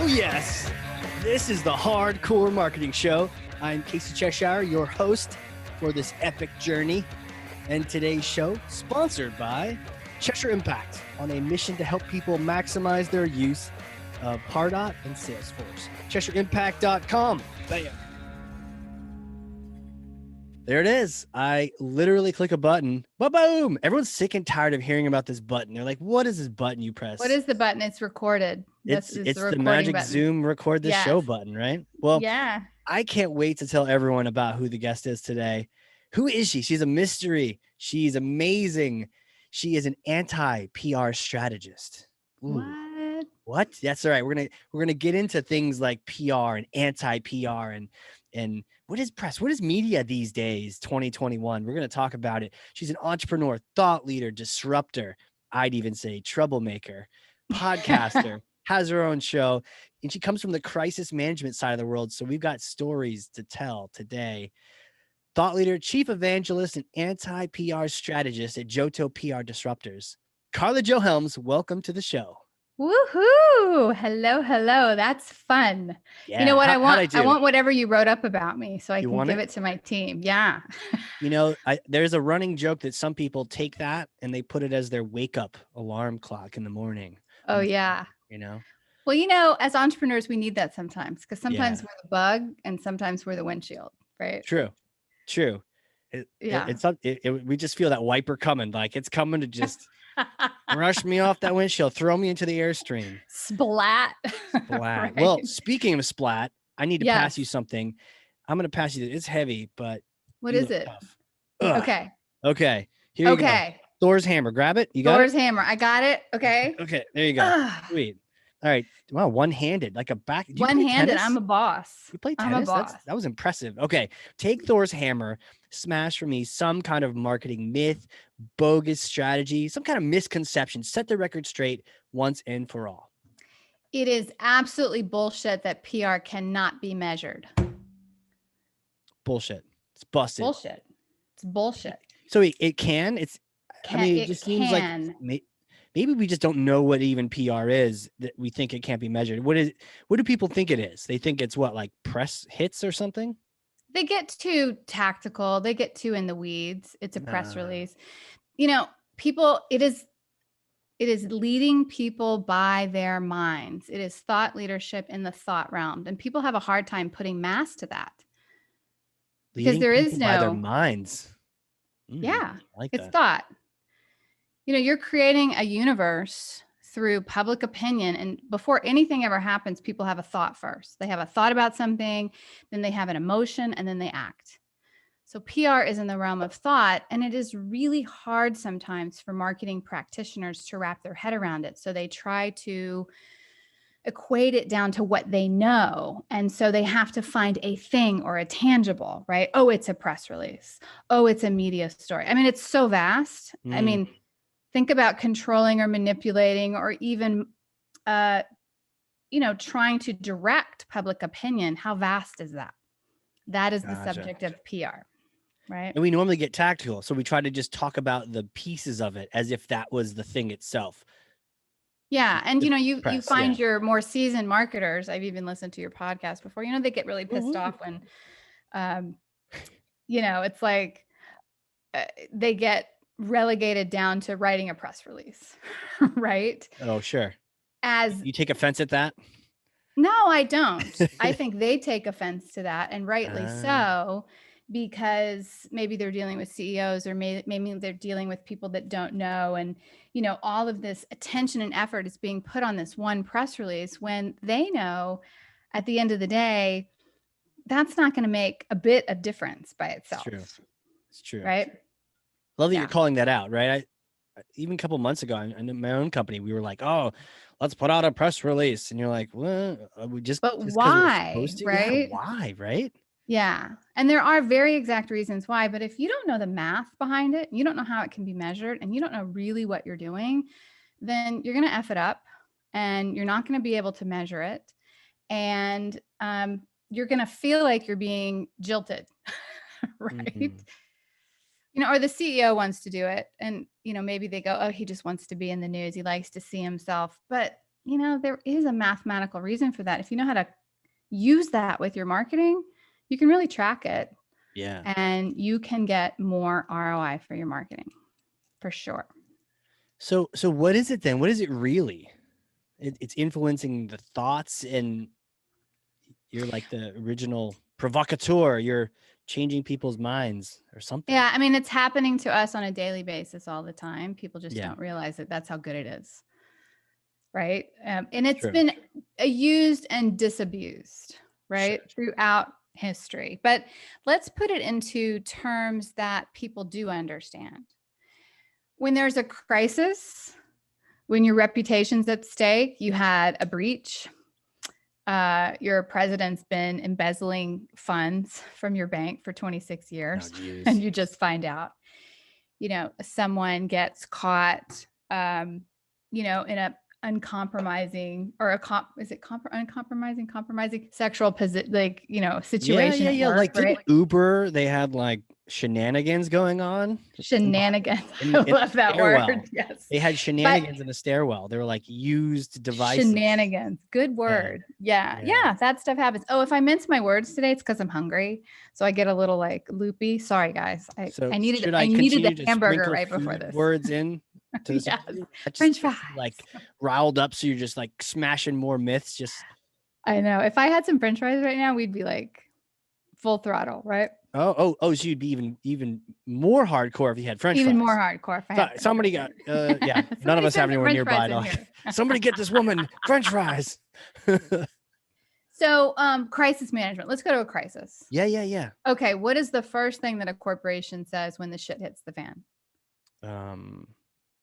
Oh, yes. This is the Hardcore Marketing Show. I'm Casey Cheshire, your host for this epic journey. And today's show, sponsored by Cheshire Impact, on a mission to help people maximize their use of Pardot and Salesforce. CheshireImpact.com. Bam. There it is. I literally click a button, boom. Everyone's sick and tired of hearing about this button. They're like, what is this button you press? What is the button? It's recorded. It's the magic button. Zoom record this show button, right? Well, yeah. I can't wait to tell everyone about who the guest is today. Who is she? She's a mystery. She's amazing. She is an anti-PR strategist. Ooh. What? That's all right. We're gonna get into things like PR and anti-PR and what is press? What is media these days? 2021. We're gonna talk about it. She's an entrepreneur, thought leader, disruptor. I'd even say troublemaker, podcaster. Has her own show, and she comes from the crisis management side of the world. So we've got stories to tell today. Thought leader, Chief Evangelist, and anti-PR strategist at JoTo PR Disruptors. Karla Jo Helms, welcome to the show. Woohoo! Hello. That's fun. Yeah. You know what I want? I want whatever you wrote up about me so I can give it to my team. Yeah. You know, there's a running joke that some people take that and they put it as their wake up alarm clock in the morning. Oh, yeah. You know? Well, you know, as entrepreneurs, we need that sometimes because sometimes we're the bug and sometimes we're the windshield, right? True. We just feel that wiper coming, like it's coming to just rush me off that windshield, throw me into the Airstream. Splat. Right? Well, speaking of splat, I need to pass you something. I'm going to pass you. It's heavy, but what is it? Okay. Here you go. Thor's hammer. Grab it. You got Thor's hammer. I got it. Okay. Okay. There you go. Sweet. All right. Wow. One-handed, like a back. One-handed. I'm a boss. You play tennis? I'm a boss. That was impressive. Okay. Take Thor's hammer, smash for me some kind of marketing myth, bogus strategy, some kind of misconception. Set the record straight once and for all. It is absolutely bullshit that PR cannot be measured. Bullshit. It's busted. Bullshit. It's bullshit. So it can. It just seems like maybe we just don't know what even PR is, that we think it can't be measured. What do people think it is? They think it's what, like press hits or something? They get too tactical. They get too in the weeds. It's a press release. You know, it is leading people by their minds. It is thought leadership in the thought realm. And people have a hard time putting mass to that. Because there is no by their minds. It's thought. You know, you're creating a universe through public opinion. And before anything ever happens, people have a thought first. They have a thought about something, then they have an emotion, and then they act. So PR is in the realm of thought, and it is really hard sometimes for marketing practitioners to wrap their head around it. So they try to equate it down to what they know. And so they have to find a thing or a tangible, right? Oh, it's a press release. Oh, it's a media story. I mean, it's so vast. I mean, think about controlling or manipulating or even, trying to direct public opinion. How vast is that? That is the subject of PR, right? And we normally get tactical. So we try to just talk about the pieces of it as if that was the thing itself. Yeah. And, you find your more seasoned marketers. I've even listened to your podcast before, they get really pissed off when, it's like they get relegated down to writing a press release, right? Oh, sure. As you take offense at that? No, I don't. I think they take offense to that, and rightly so, because maybe they're dealing with CEOs or maybe they're dealing with people that don't know. And, all of this attention and effort is being put on this one press release when they know at the end of the day, that's not going to make a bit of difference by itself. It's true. Right. Love that you're calling that out, right? Even a couple months ago in my own company, we were like, oh, let's put out a press release. And you're like, well, we just, but why? Right? Yeah, why? Right. Yeah. And there are very exact reasons why, but if you don't know the math behind it, you don't know how it can be measured, and you don't know really what you're doing, then you're going to F it up and you're not going to be able to measure it. And you're going to feel like you're being jilted, right? Mm-hmm. Or the CEO wants to do it, and, maybe they go, oh, he just wants to be in the news. He likes to see himself. But there is a mathematical reason for that. If you know how to use that with your marketing, you can really track it. Yeah. And you can get more ROI for your marketing for sure. So what is it then? What is it really? It's influencing the thoughts, and you're like the original provocateur. You're changing people's minds or something. Yeah. I mean, it's happening to us on a daily basis all the time. People just Yeah. don't realize that that's how good it is. Right. And it's True. been used and disabused, right, throughout history. But let's put it into terms that people do understand. When there's a crisis, when your reputation's at stake, you had a breach, your president's been embezzling funds from your bank for 26 years, and you just find out, someone gets caught, in a uncompromising or compromising sexual situation. Yeah. Work, Like, right? didn't Uber, they had like shenanigans going on? Shenanigans. I love that word. Yes. They had shenanigans in the stairwell. They were like used devices. Shenanigans. Good word. Yeah. That stuff happens. Oh, if I mince my words today, it's because I'm hungry. So I get a little like loopy. Sorry, guys. I needed the hamburger right before this. Words in to this. French fries. Like riled up. So you're just like smashing more myths. I know. If I had some French fries right now, we'd be like full throttle, right? So you'd be even more hardcore if you had French fries. Even more hardcore if I had somebody got none of us have anyone nearby. Somebody get this woman French fries. So crisis management. Let's go to a crisis. Yeah. Okay. What is the first thing that a corporation says when the shit hits the fan?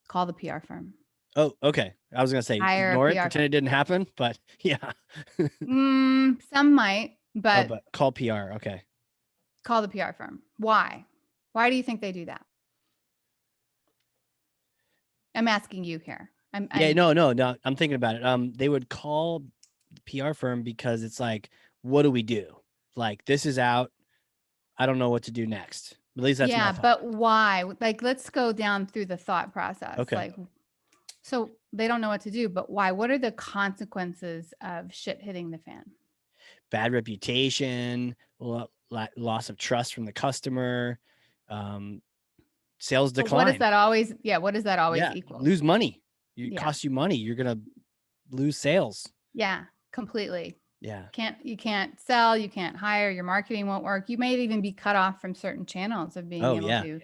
Call the PR firm. Oh, okay. I was going to say, ignore it, pretend it didn't happen, but yeah. Some might, but call PR. Okay. Call the PR firm. Why? Why do you think they do that? I'm asking you here. No. I'm thinking about it. They would call the PR firm because it's like, what do we do? Like, this is out. I don't know what to do next. At least that's my thought. But why? Like, let's go down through the thought process. Okay. Like, so they don't know what to do, but why? What are the consequences of shit hitting the fan? Bad reputation, loss of trust from the customer, sales decline. What does that always equal? Lose money. It costs you money. You're going to lose sales. Yeah, completely. Yeah. You can't sell, you can't hire, your marketing won't work. You may even be cut off from certain channels of being able to.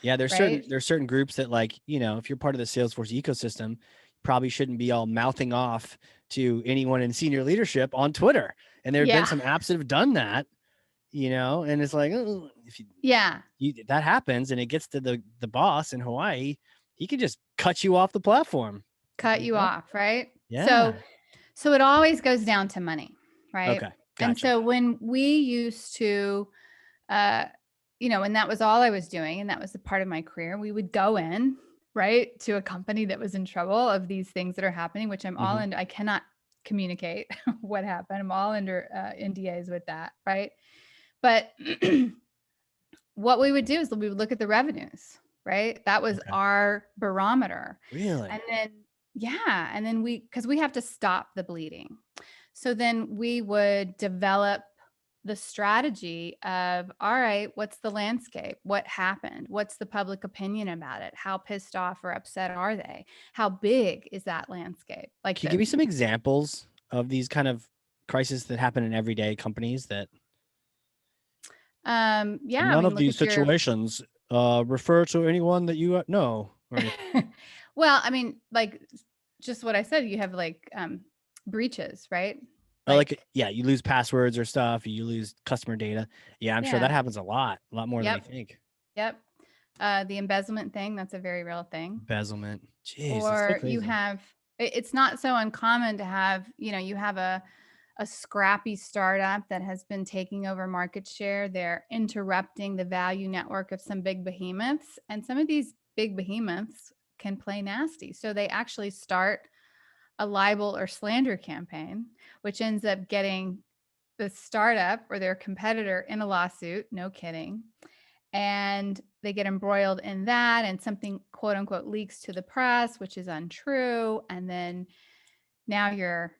Yeah, there's certain groups that, like, if you're part of the Salesforce ecosystem, you probably shouldn't be all mouthing off to anyone in senior leadership on Twitter. And there have been some apps that have done that, and it's like, if that happens and it gets to the boss in Hawaii, he can just cut you off the platform. Cut you off, right? Yeah. So it always goes down to money, right? Okay. Gotcha. And so when we used to, and that was all I was doing, and that was a part of my career, we would go in, right, to a company that was in trouble of these things that are happening, which I'm all into. I cannot communicate what happened. I'm all under NDAs with that, right? But what we would do is we would look at the revenues, right? That was our barometer. Really? And then because we have to stop the bleeding. So then we would develop the strategy of, all right, what's the landscape? What happened? What's the public opinion about it? How pissed off or upset are they? How big is that landscape? Like, can you give me some examples of these kind of crises that happen in everyday companies that? None of these situations refer to anyone that you know. Well, I mean, like just what I said, you have like breaches, right? You lose passwords or stuff. You lose customer data. Yeah, I'm sure that happens a lot more than you think. Yep. The embezzlement thing, that's a very real thing. Embezzlement. Jeez, or you have, it's not so uncommon to have, you have a scrappy startup that has been taking over market share. They're interrupting the value network of some big behemoths. And some of these big behemoths can play nasty. So they actually start a libel or slander campaign, which ends up getting the startup or their competitor in a lawsuit. No kidding. And they get embroiled in that, and something quote unquote leaks to the press, which is untrue. And then now you're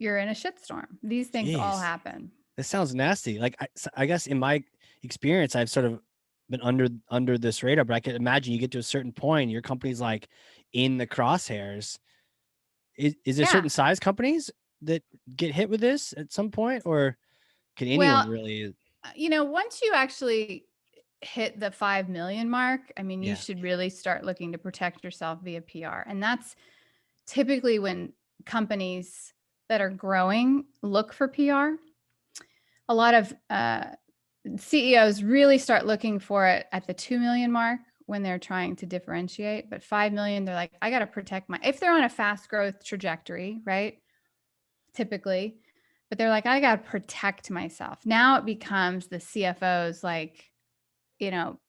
in a shitstorm. These things all happen. This sounds nasty. Like I guess in my experience, I've sort of been under this radar, but I can imagine you get to a certain point, your company's like in the crosshairs. Is there certain size companies that get hit with this at some point, or can anyone really? Once you actually hit the 5 million mark, I mean, you should really start looking to protect yourself via PR. And that's typically when companies that are growing look for PR. A lot of CEOs really start looking for it at the 2 million mark when they're trying to differentiate. But 5 million, they're like, I got to protect if they're on a fast growth trajectory, right? Typically, but they're like, I got to protect myself. Now it becomes the CFO's like,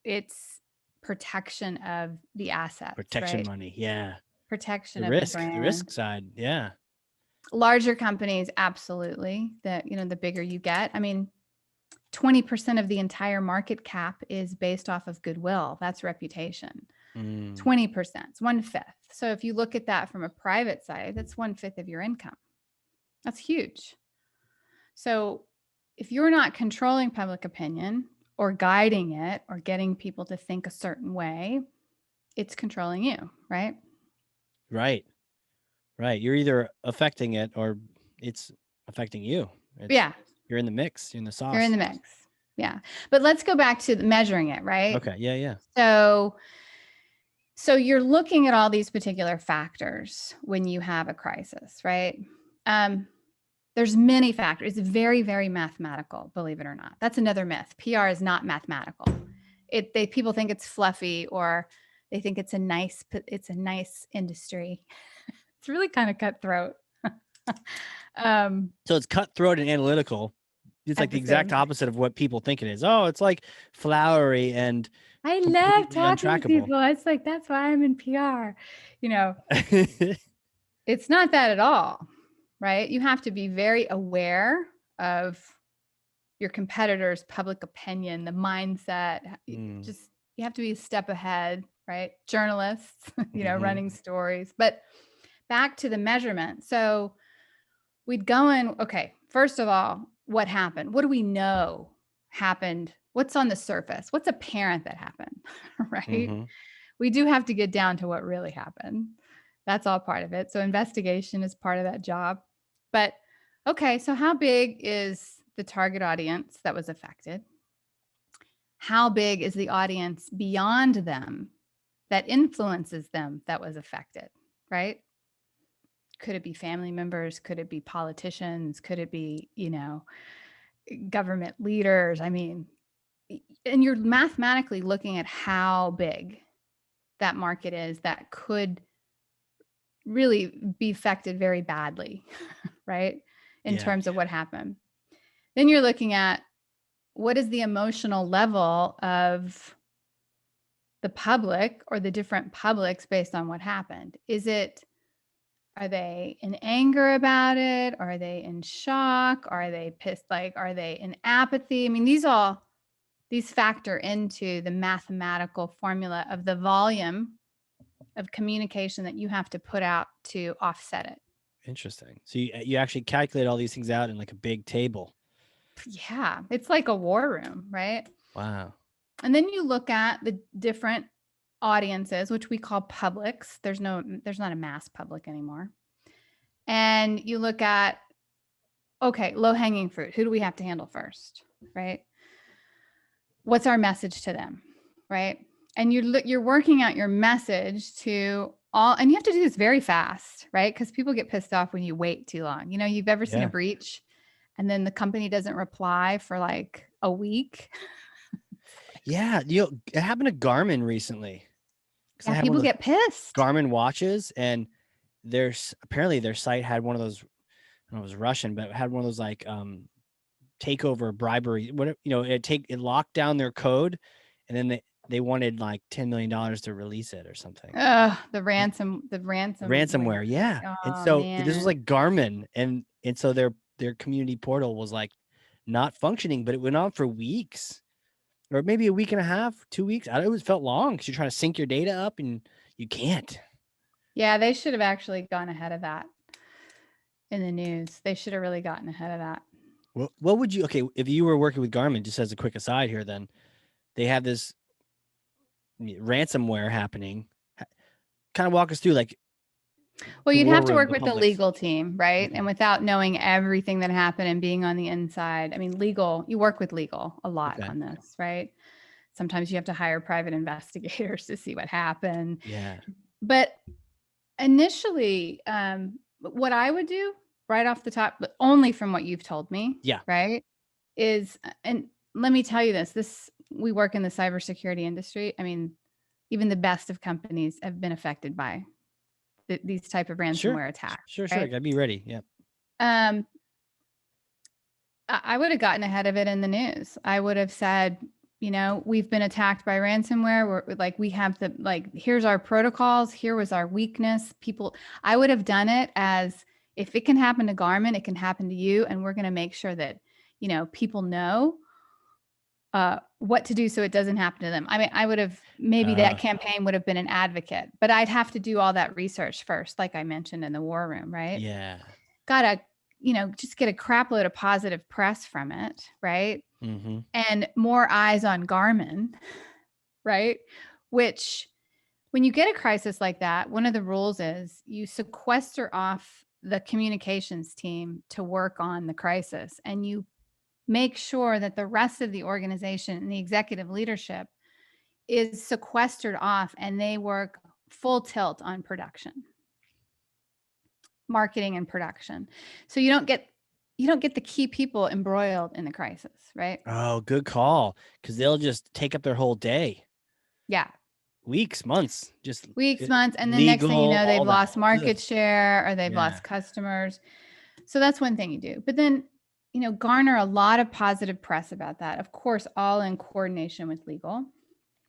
it's protection of the assets, Protection right? money. Yeah. Protection The of risk, the brand. the risk side. Yeah. Larger companies, absolutely. The bigger you get. I mean, 20% of the entire market cap is based off of goodwill. That's reputation. 20%, it's 1/5. So if you look at that from a private side, that's 1/5 of your income. That's huge. So if you're not controlling public opinion or guiding it or getting people to think a certain way, it's controlling you, right? Right. You're either affecting it or it's affecting you. You're in the mix. You're in the sauce. You're in the mix. Yeah. But let's go back to measuring it, right? Okay. Yeah. So you're looking at all these particular factors when you have a crisis, right? There's many factors. It's very, very mathematical, believe it or not. That's another myth. PR is not mathematical. People think it's fluffy, or they think it's a nice industry. It's really kind of cutthroat. So it's cutthroat and analytical. It's like the exact opposite of what people think it is. Oh, it's like flowery and I love talking to people. It's like, that's why I'm in PR. It's not that at all, right? You have to be very aware of your competitors' public opinion, the mindset. You have to be a step ahead, right? Journalists, running stories. But back to the measurement. So we'd go in, okay, first of all, what happened? What do we know happened? What's on the surface? What's apparent that happened, right? We do have to get down to what really happened. That's all part of it. So investigation is part of that job. But okay, so how big is the target audience that was affected? How big is the audience beyond them that influences them that was affected, right? Could it be family members? Could it be politicians? Could it be, government leaders? I mean, and you're mathematically looking at how big that market is that could really be affected very badly, right? In terms of what happened. Then you're looking at what is the emotional level of the public or the different publics based on what happened. Are they in anger about it? Are they in shock? Are they pissed? Are they in apathy? I mean, these factor into the mathematical formula of the volume of communication that you have to put out to offset it. Interesting. So you actually calculate all these things out in like a big table. Yeah, it's like a war room, right? Wow. And then you look at the different audiences, which we call publics. There's not a mass public anymore. And you look at, okay, low-hanging fruit. Who do we have to handle first, right? What's our message to them, right? And you're working out your message to all, and you have to do this very fast, right? Because people get pissed off when you wait too long. You've ever seen a breach and then the company doesn't reply for like a week. Yeah, it happened to Garmin recently. Yeah, people get pissed. Garmin watches, and apparently their site had one of those. I don't know if it was Russian, but it had one of those like takeover bribery. Whatever, it locked down their code, and then they wanted like $10 million to release it or something. The ransomware. Yeah. Oh, and so man. This was like Garmin, and so their community portal was like not functioning, but it went on for weeks, or maybe a week and a half, 2 weeks. I don't know, it felt long because you're trying to sync your data up and you can't. Yeah, they should have actually gone ahead of that. in the news. They should have really gotten ahead of that. What would you, okay, if you were working with Garmin, just as a quick aside here, then they have this ransomware happening. Kind of walk us through, like, well, you'd have to work with the Publix. legal team, right? Okay. And without knowing everything that happened and being on the inside, I mean, you work with legal a lot on this, right? Sometimes you have to hire private investigators to see what happened. Yeah. But initially, what I would do right off the top, but only from what you've told me, right, is, and let me tell you this, we work in the cybersecurity industry. I mean, even the best of companies have been affected by these type of ransomware attacks. Sure. Right? Gotta be ready. Yep. I would have gotten ahead of it in the news. I would have said, we've been attacked by ransomware. We have here's our protocols. Here was our weakness. I would have done it as, if it can happen to Garmin, it can happen to you. And we're going to make sure that, people know what to do so it doesn't happen to them. I mean, I would have, maybe that campaign would have been an advocate, but I'd have to do all that research first, like I mentioned in the war room, right? Yeah. Gotta, just get a crap load of positive press from it, right? Mm-hmm. And more eyes on Garmin, right? Which, when you get a crisis like that, one of the rules is you sequester off the communications team to work on the crisis, and you make sure that the rest of the organization and the executive leadership is sequestered off, and they work full tilt on production, marketing and production. So you don't get the key people embroiled in the crisis, right? Oh, good call. Because they'll just take up their whole day. Yeah. Weeks, months, months. And then next thing you know, they've lost market share, or they've lost customers. So that's one thing you do. But then, garner a lot of positive press about that. Of course, all in coordination with legal,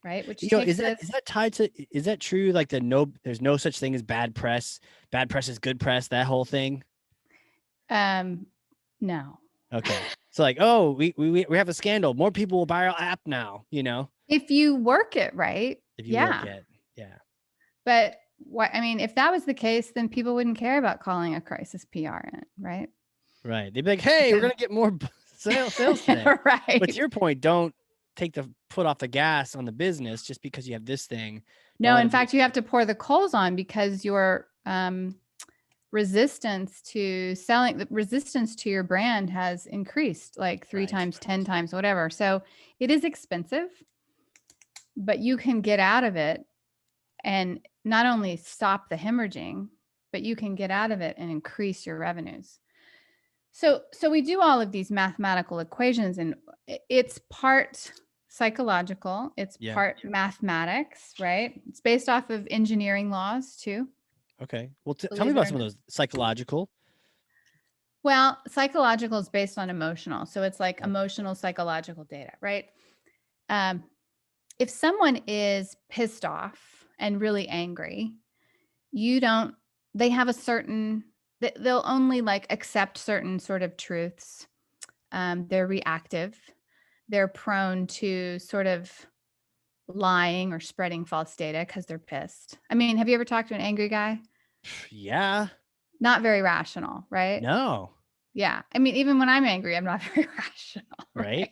right? Which is that tied to, is that true? Like there's no such thing as bad press. Bad press is good press, that whole thing? No. Okay. So we have a scandal. More people will buy our app now, If you work it right. If you work it. Yeah. But if that was the case, then people wouldn't care about calling a crisis PR in, right? Right. They'd be like, hey, we're going to get more sales today. Right. But to your point, don't take the foot off the gas on the business just because you have this thing. No, in fact, you have to pour the coals on, because your resistance to your brand has increased like 3 times, 10 times, whatever. So it is expensive, but you can get out of it and not only stop the hemorrhaging, but you can get out of it and increase your revenues. So we do all of these mathematical equations, and it's part psychological, it's part mathematics, right? It's based off of engineering laws too. Okay. Well, tell me about some of those psychological. Well, psychological is based on emotional. So it's like emotional psychological data, right? If someone is pissed off and really angry, they have they'll only accept certain sort of truths. They're reactive. They're prone to sort of lying or spreading false data because they're pissed. I mean, have you ever talked to an angry guy? Yeah. Not very rational, right? No. Yeah. I mean, even when I'm angry, I'm not very rational. Right.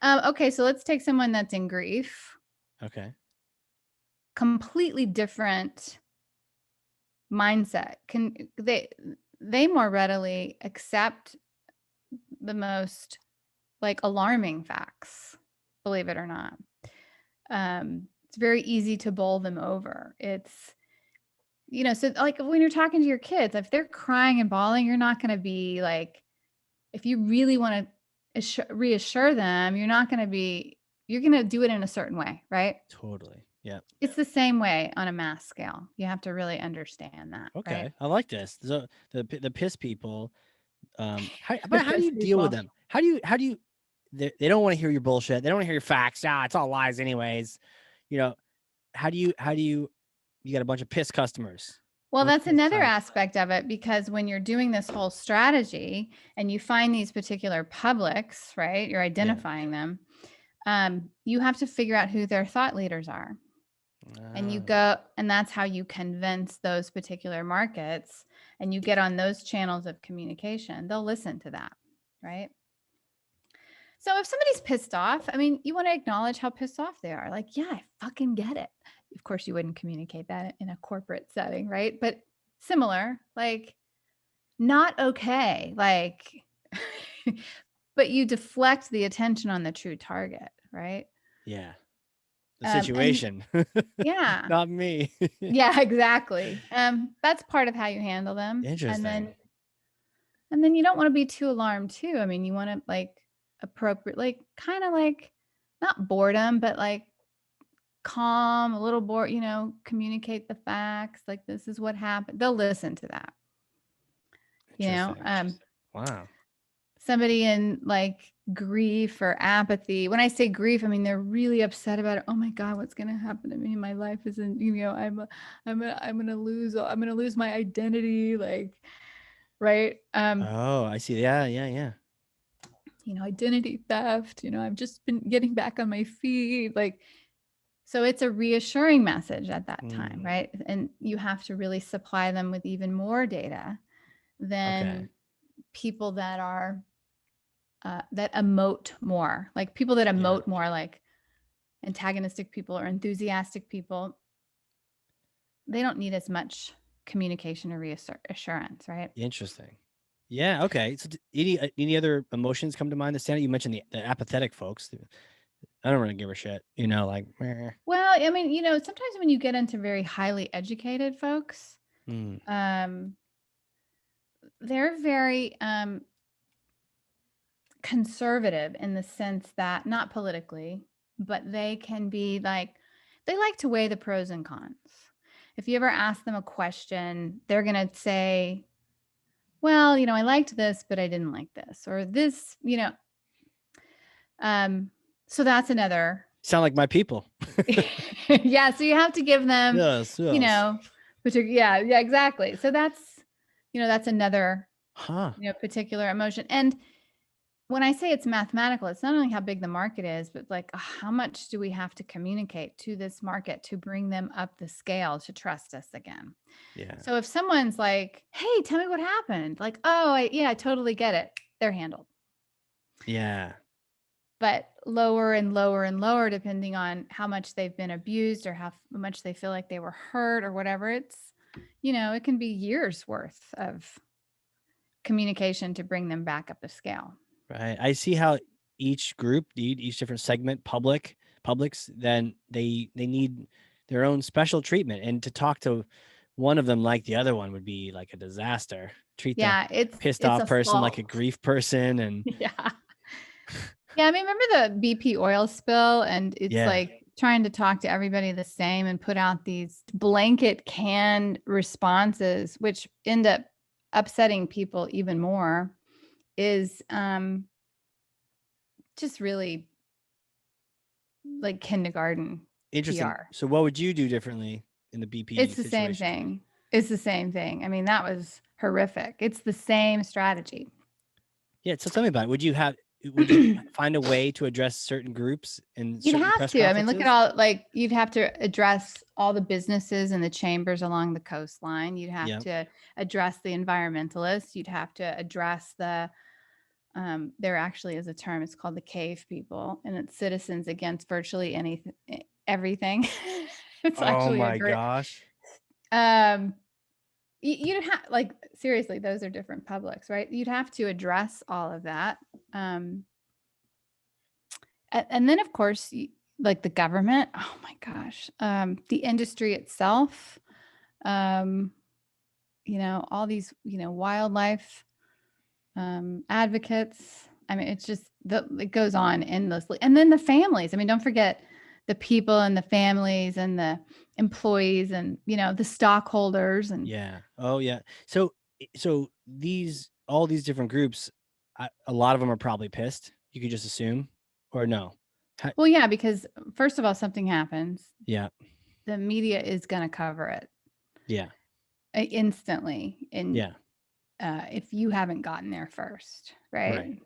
Okay. So let's take someone that's in grief. Okay. Completely different mindset. They more readily accept the most alarming facts, believe it or not. It's very easy to bowl them over. It's, so when you're talking to your kids, if they're crying and bawling, you're not going to be if you really want to reassure them, you're going to do it in a certain way, right? Totally. Yeah. It's the same way on a mass scale. You have to really understand that. Okay. Right? I like this. So the piss people, how do you deal with them? How do you, they don't want to hear your bullshit. They don't want to hear your facts. It's all lies anyways. How do you got a bunch of piss customers? Well, that's another aspect of it, because when you're doing this whole strategy and you find these particular publics, right, you're identifying them. You have to figure out who their thought leaders are. And you go, and that's how you convince those particular markets, and you get on those channels of communication. They'll listen to that, right? So if somebody's pissed off, I mean, you want to acknowledge how pissed off they are. Like, yeah, I fucking get it. Of course, you wouldn't communicate that in a corporate setting, right? But similar, like, not okay. Like, but you deflect the attention on the true target, right? Yeah. The situation. Yeah. Not me. Yeah, exactly. That's part of how you handle them. Interesting. And then you don't want to be too alarmed too. I mean, you want to like appropriate, like kind of like not boredom, but like calm, a little bored, communicate the facts. Like, this is what happened. They'll listen to that. Wow. Somebody in like grief or apathy. When I say grief, I mean, they're really upset about it. Oh my God, what's going to happen to me? My life isn't, I'm going to lose my identity. Like, right. Oh, I see. Yeah. Identity theft, I've just been getting back on my feet. Like, so it's a reassuring message at that time, right? And you have to really supply them with even more data than people that are, that emote more. Like people that emote more, like antagonistic people or enthusiastic people, they don't need as much communication or reassurance, right? Interesting. Yeah. Okay. So any other emotions come to mind that stand out? You mentioned the apathetic folks. I don't really give a shit, like. Meh. Well, I mean, sometimes when you get into very highly educated folks, they're very conservative in the sense that, not politically, but they can be like, they like to weigh the pros and cons. If you ever ask them a question, they're going to say, well, I liked this, but I didn't like this, or this, so that's another. Sound like my people. Yeah. So you have to give them, yes. yeah, exactly. So that's, that's another, particular emotion. And when I say it's mathematical, it's not only how big the market is, but like how much do we have to communicate to this market to bring them up the scale to trust us again? Yeah. So if someone's like, hey, tell me what happened. Like, oh, I totally get it. They're handled. Yeah. But lower and lower and lower, depending on how much they've been abused or how much they feel like they were hurt or whatever, it's, it can be years worth of communication to bring them back up the scale. Right. I see how each group, each different segment, publics, then they need their own special treatment. And to talk to one of them like the other one would be like a disaster. Treat the pissed off person like a grief person. And yeah. I mean, remember the BP oil spill? And it's like trying to talk to everybody the same and put out these blanket canned responses, which end up upsetting people even more, is just really like kindergarten. Interesting. PR. So what would you do differently in the BP It's the same thing. It's the same thing. I mean, that was horrific. It's the same strategy. Yeah. So tell me about it. Would you find a way to address certain groups in you'd have to. I mean, look at all, like, you'd have to address all the businesses and the chambers along the coastline. You'd have to address the environmentalists. You'd have to address the, there actually is a term, it's called the cave people, and it's citizens against virtually everything. It's actually oh my gosh. You'd have, like, seriously, those are different publics, right? You'd have to address all of that. And then, of course, like the government, oh my gosh, the industry itself, all these, wildlife advocates. I mean, it's just, it goes on endlessly. And then the families. I mean, don't forget the people and the families and the employees and, the stockholders. And oh yeah. So all these different groups, a lot of them are probably pissed. You could just assume, or no? Well, yeah, because first of all, something happens. Yeah. The media is going to cover it. Yeah. Instantly. And if you haven't gotten there first, right?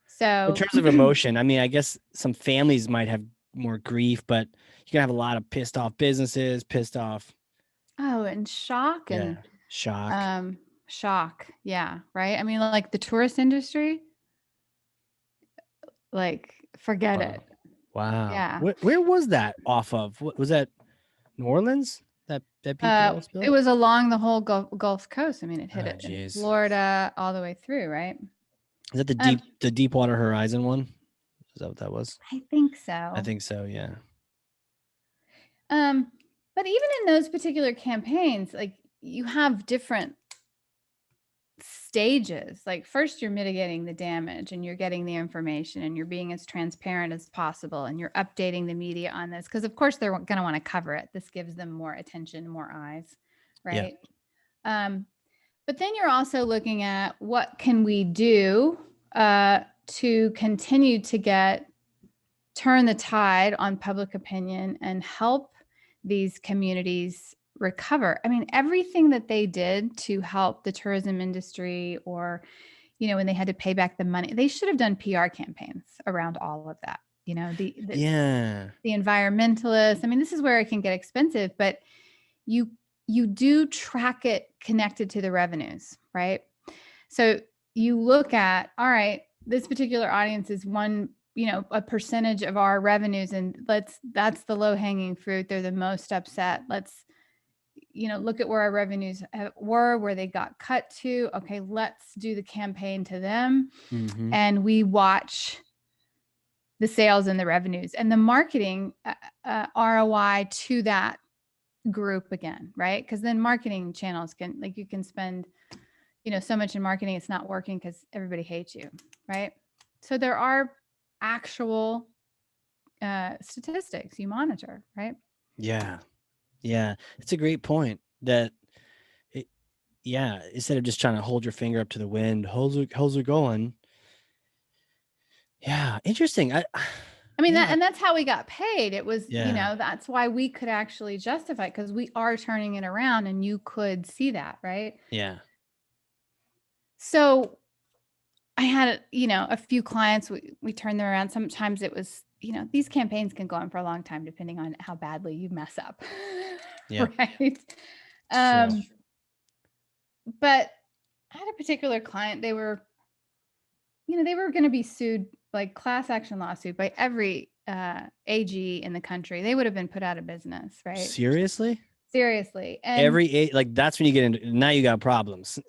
So in terms of emotion, I mean, I guess some families might have more grief, but you're gonna have a lot of pissed off businesses, pissed off. Oh, and shock and shock. Shock. Yeah. Right. I mean, like the tourist industry, like forget it. Wow. Yeah. Where was that off of? What was that? New Orleans? That people spilled? It was along the whole Gulf Coast. I mean, it hit it in Florida all the way through, right? Is that the Deepwater Horizon one? Is that what that was? I think so. I think so, yeah. But even in those particular campaigns, like you have different stages. Like first you're mitigating the damage and you're getting the information and you're being as transparent as possible and you're updating the media on this because of course they're going to want to cover it. This gives them more attention, more eyes, right? Yeah. But then you're also looking at what can we do to continue to turn the tide on public opinion and help these communities recover. I mean, everything that they did to help the tourism industry or, when they had to pay back the money, they should have done PR campaigns around all of that. The environmentalists. I mean, this is where it can get expensive, but you do track it connected to the revenues, right? So you look at, all right, this particular audience is one, a percentage of our revenues, and that's the low hanging fruit. They're the most upset. Let's, look at where our revenues were, where they got cut to. Okay, let's do the campaign to them. Mm-hmm. And we watch the sales and the revenues and the marketing ROI to that group again, right? Because then marketing channels you can spend, so much in marketing, it's not working because everybody hates you, right? So there are actual statistics you monitor, right? Yeah. It's a great point that instead of just trying to hold your finger up to the wind, how's it going? Yeah. Interesting. I mean, that's how we got paid. It was, that's why we could actually justify it because we are turning it around and you could see that, right? Yeah. So I had, a few clients, we turned them around. Sometimes it was, these campaigns can go on for a long time, depending on how badly you mess up. Yeah. Right. But I had a particular client, they were going to be sued, like class action lawsuit by every AG in the country. They would have been put out of business, right? Seriously. And that's when you get into, now you got problems.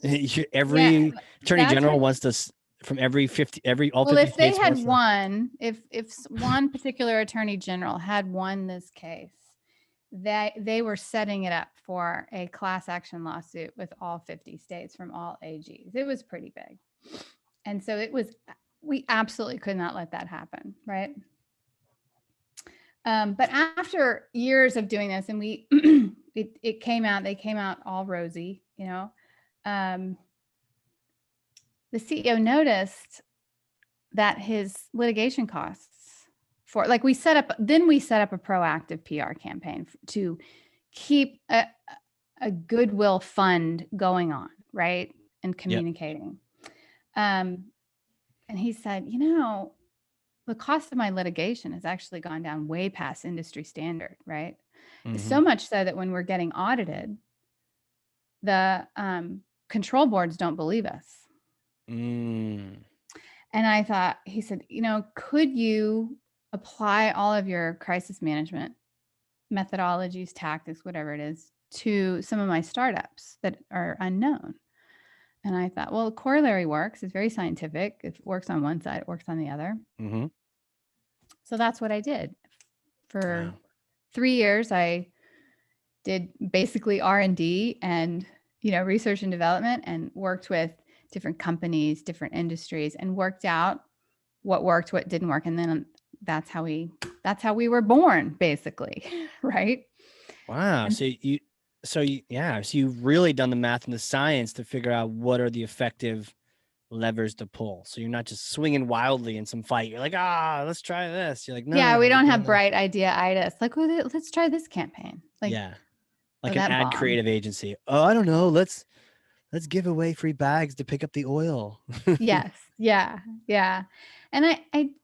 Every attorney general wants to, from every 50, all 50 if they had won, if one particular attorney general had won this case, they were setting it up for a class action lawsuit with all 50 states from all AGs. It was pretty big. And so we absolutely could not let that happen, right? But after years of doing this, and they came out all rosy, the CEO noticed that his litigation costs we set up a proactive PR campaign to keep a goodwill fund going on, right? And communicating. Yep. And he said, the cost of my litigation has actually gone down way past industry standard, right? Mm-hmm. So much so that when we're getting audited, the control boards don't believe us. Mm. And I thought, he said, could you apply all of your crisis management methodologies, tactics, whatever it is, to some of my startups that are unknown? And I thought, well, the corollary works. It's very scientific. It works on one side, it works on the other. Mm-hmm. So that's what I did. For 3 years, I did basically R&D and, research and development, and worked with different companies, different industries, and worked out what worked, what didn't work. And then that's how we were born, basically. Right. Wow. So you've really done the math and the science to figure out what are the effective levers to pull. So you're not just swinging wildly in some fight. You're like, let's try this. You're like, no, we don't have bright idea-itis. Like, let's try this campaign. Like, like an ad creative agency. Oh, I don't know. Let's give away free bags to pick up the oil. Yes. Yeah. And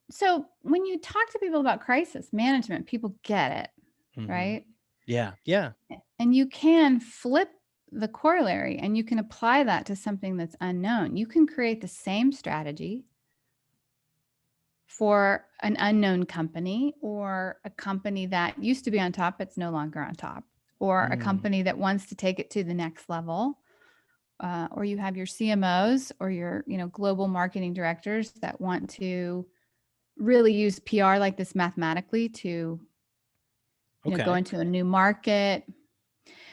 so when you talk to people about crisis management, people get it, right? Yeah. And you can flip the corollary and you can apply that to something that's unknown. You can create the same strategy for an unknown company, or a company that used to be on top, it's no longer on top, or a company that wants to take it to the next level. Or you have your CMOs or your, global marketing directors that want to really use PR like this mathematically to, go into a new market.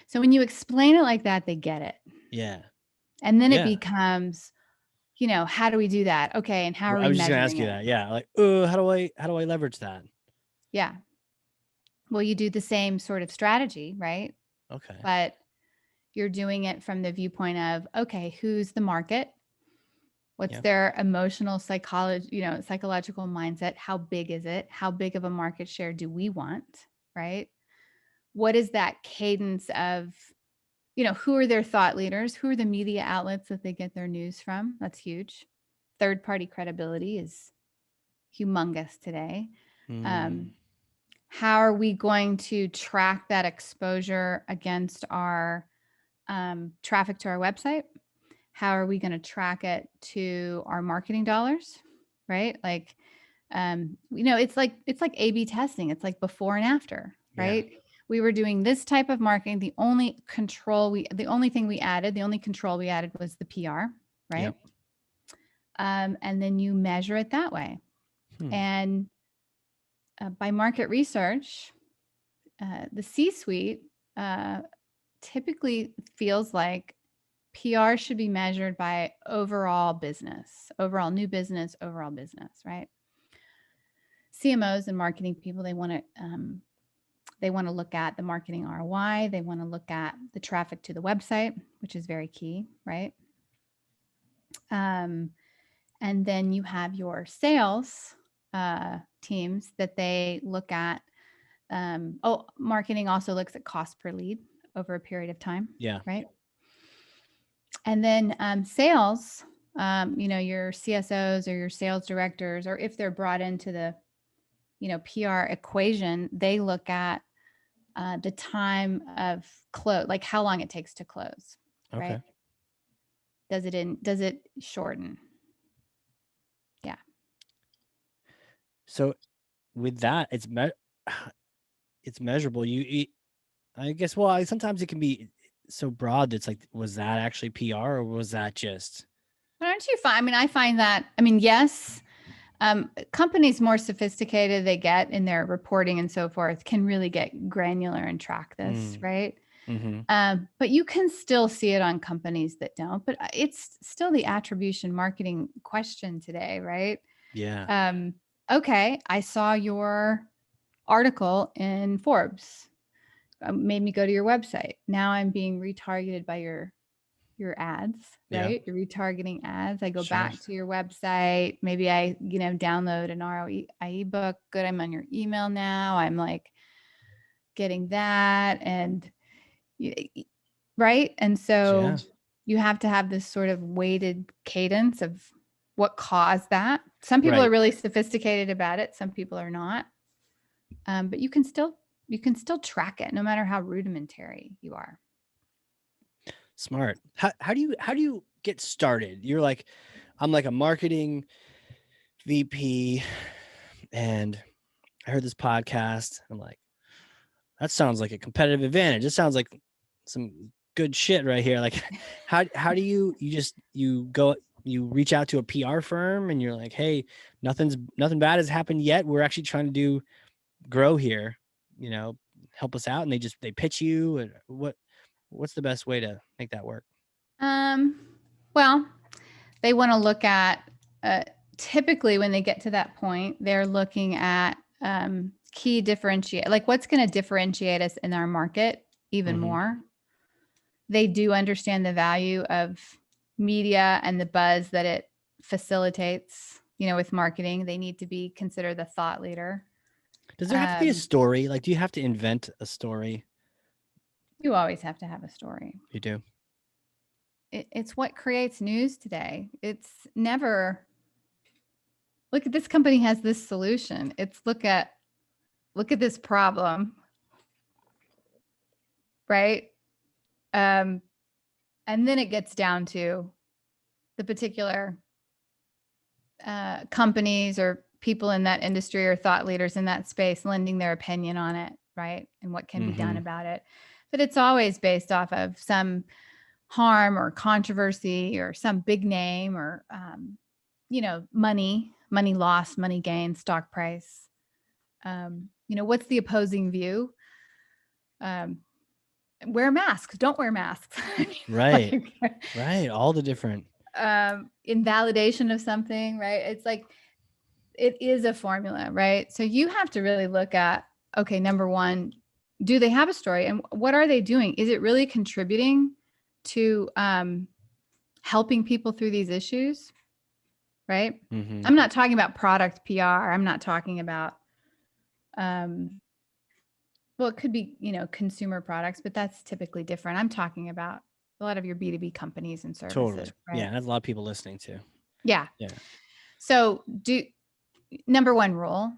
So when you explain it like that, they get it. Yeah. And then it becomes, how do we do that? Okay. And how are we measuring it? I was just going to ask you that. Yeah. Like, how do I leverage that? Yeah. Well, you do the same sort of strategy, right? Okay. But you're doing it from the viewpoint of, okay, who's the market? What's their emotional psychological mindset? How big is it? How big of a market share do we want? Right? What is that cadence of, who are their thought leaders? Who are the media outlets that they get their news from? That's huge. Third-party credibility is humongous today. How are we going to track that exposure against our traffic to our website? How are we going to track it to our marketing dollars? Right? Like, it's like A/B testing. It's like before and after, right? Yeah. We were doing this type of marketing. The only control the only control we added was the PR, right? Yep. And then you measure it that way. And by market research, the C-suite typically feels like PR should be measured by overall new business, right? CMOs and marketing people, they want to look at the marketing ROI. They want to look at the traffic to the website, which is very key, right? And then you have your sales teams that they look at. Marketing also looks at cost per lead over a period of time. Yeah. Right. And then sales, your CSOs or your sales directors, or if they're brought into the, PR equation, they look at the time of close, like how long it takes to close. Okay. Right. Does it shorten? Yeah. So with that, it's measurable. I guess, well, sometimes it can be so broad. It's like, was that actually PR or was that just? But aren't you fine? I mean, I find that, yes, companies more sophisticated they get in their reporting and so forth can really get granular and track this, right? But you can still see it on companies that don't, but it's still the attribution marketing question today, right? Yeah. Okay, I saw your article in Forbes, made me go to your website. Now I'm being retargeted by your ads, right? You're retargeting ads. I go back to your website. Maybe I, download an ROI book. Good. I'm on your email now. I'm like getting that. And right. And so you have to have this sort of weighted cadence of what caused that. Some people are really sophisticated about it. Some people are not. But you can still track it no matter how rudimentary you are. Smart. How do you get started? You're like, I'm like a marketing VP and I heard this podcast. I'm like, that sounds like a competitive advantage. It sounds like some good shit right here. Like, how do you reach out to a PR firm and you're like, hey, nothing bad has happened yet. We're actually trying to grow here, help us out. And they pitch you. And what's the best way to make that work? Well, they want to look at, typically when they get to that point, they're looking at key differentiate, like what's going to differentiate us in our market even more. They do understand the value of media and the buzz that it facilitates, with marketing. They need to be considered the thought leader. Does there have to be a story? Like, do you have to invent a story? You always have to have a story. You do. It's what creates news today. It's never look at this company has this solution. It's look at this problem. Right. And then it gets down to the particular companies or people in that industry or thought leaders in that space lending their opinion on it, right? And what can be done about it. But it's always based off of some harm or controversy or some big name or, money loss, money gain, stock price. What's the opposing view? Wear masks, don't wear masks. Right. Right. All the different invalidation of something, right? It's like, it is a formula, right? So you have to really look at, okay, number one, do they have a story and what are they doing? Is it really contributing to helping people through these issues? Right. I'm not talking about product PR. I'm not talking about, well, it could be, consumer products, but that's typically different. I'm talking about a lot of your B2B companies and services. Totally. Right? Yeah. That's a lot of people listening too. Yeah. Yeah. So number one rule,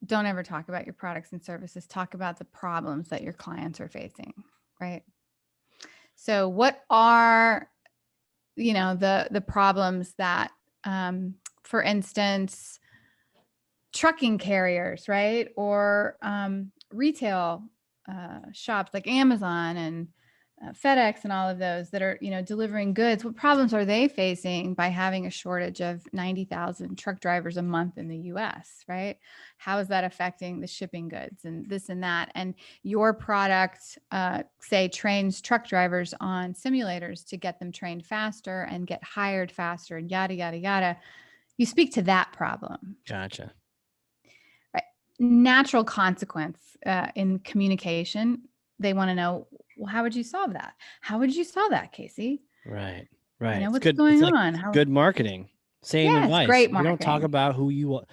don't ever talk about your products and services. Talk about the problems that your clients are facing. Right. So what are, the problems that, for instance, trucking carriers, right? Or retail shops like Amazon and FedEx and all of those that are, delivering goods. What problems are they facing by having a shortage of 90,000 truck drivers a month in the US, right? How is that affecting the shipping goods and this and that? And your product, say, trains truck drivers on simulators to get them trained faster and get hired faster and yada, yada, yada. You speak to that problem. Gotcha. Right. Natural consequence in communication. They want to know, well, how would you solve that? How would you solve that, Casey? Right. Right. What's going on? Good marketing. Same advice. Great marketing. You don't talk about who you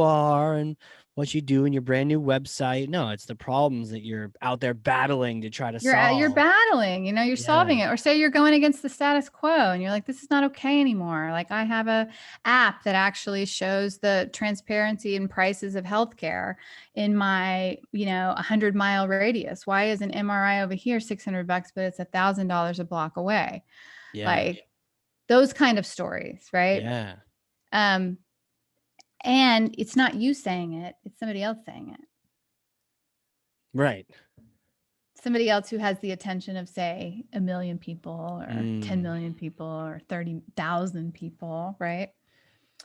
are and what you do in your brand new website. No, it's the problems that you're out there battling to try to solve. You're battling, you're solving it. Or say you're going against the status quo and you're like, this is not okay anymore. Like I have a app that actually shows the transparency and prices of healthcare in my, 100-mile radius. Why is an MRI over here $600, but it's $1,000 a block away? Yeah. Like those kind of stories, right? Yeah. And it's not you saying it, it's somebody else saying it. Right. Somebody else who has the attention of, say, 1 million people or 10 million people or 30,000 people, right?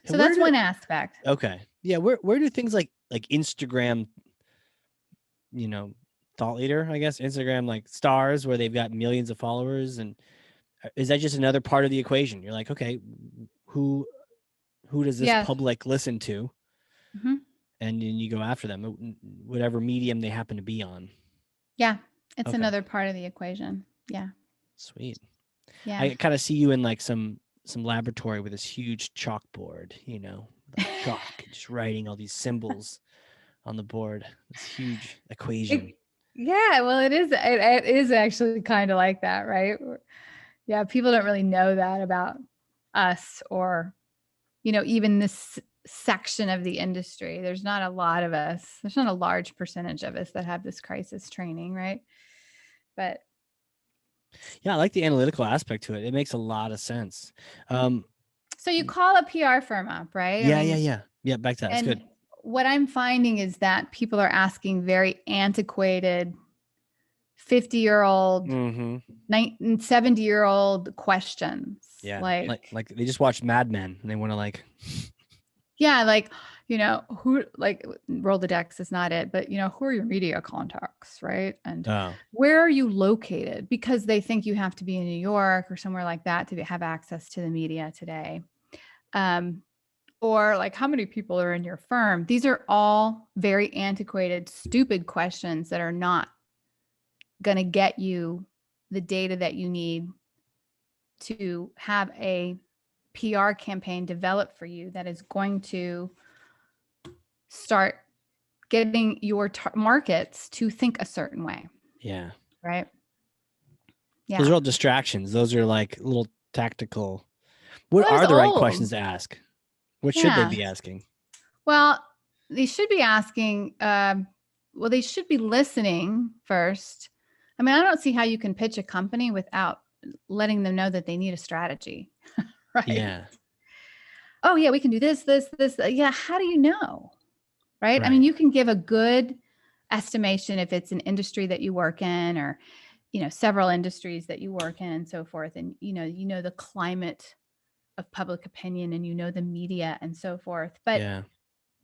So that's one aspect. Okay. Yeah. Where do things like Instagram, thought leader, I guess, Instagram, like stars where they've got millions of followers, and is that just another part of the equation? You're like, okay, who does this public listen to? And then you go after them, whatever medium they happen to be on. Yeah. It's another part of the equation. Yeah. Sweet. Yeah. I kind of see you in like some laboratory with this huge chalkboard, chalk, just writing all these symbols on the board. This huge equation. Well, it is actually kind of like that, right? Yeah. People don't really know that about us or, even this section of the industry. There's not a lot of us. There's not a large percentage of us that have this crisis training, right? But yeah, I like the analytical aspect to it. It makes a lot of sense. So you call a PR firm up, right? Yeah. Back to that. That's good. What I'm finding is that people are asking very antiquated 50-year-old, 70-year-old questions. Yeah. Like they just watched Mad Men and they want to who, like, Rolodex is not it, but who are your media contacts, right? And where are you located? Because they think you have to be in New York or somewhere like that to have access to the media today. Or like, how many people are in your firm? These are all very antiquated, stupid questions that are not going to get you the data that you need to have a PR campaign developed for you that is going to start getting your markets to think a certain way. Yeah. Right. Yeah. Those are all distractions. Those are like little tactical. What are the right questions to ask? What should they be asking? Well, they should be asking, they should be listening first. I mean, I don't see how you can pitch a company without letting them know that they need a strategy, right? Yeah. Oh yeah, we can do this. Yeah. How do you know? Right? I mean, you can give a good estimation if it's an industry that you work in, or, several industries that you work in and so forth. And, the climate of public opinion, and, the media and so forth. But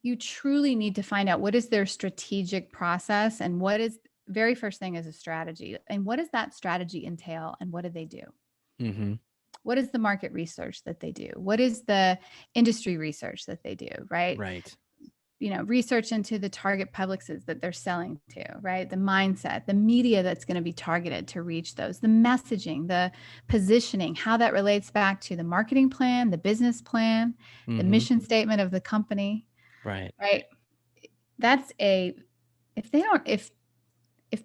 you truly need to find out what is their strategic process, and what is very first thing is a strategy, and what does that strategy entail, and what do they do? Mm-hmm. What is the market research that they do? What is the industry research that they do? Right. Research into the target publics that they're selling to, right? The mindset, the media that's going to be targeted to reach those, the messaging, the positioning, how that relates back to the marketing plan, the business plan, the mission statement of the company. Right. That's if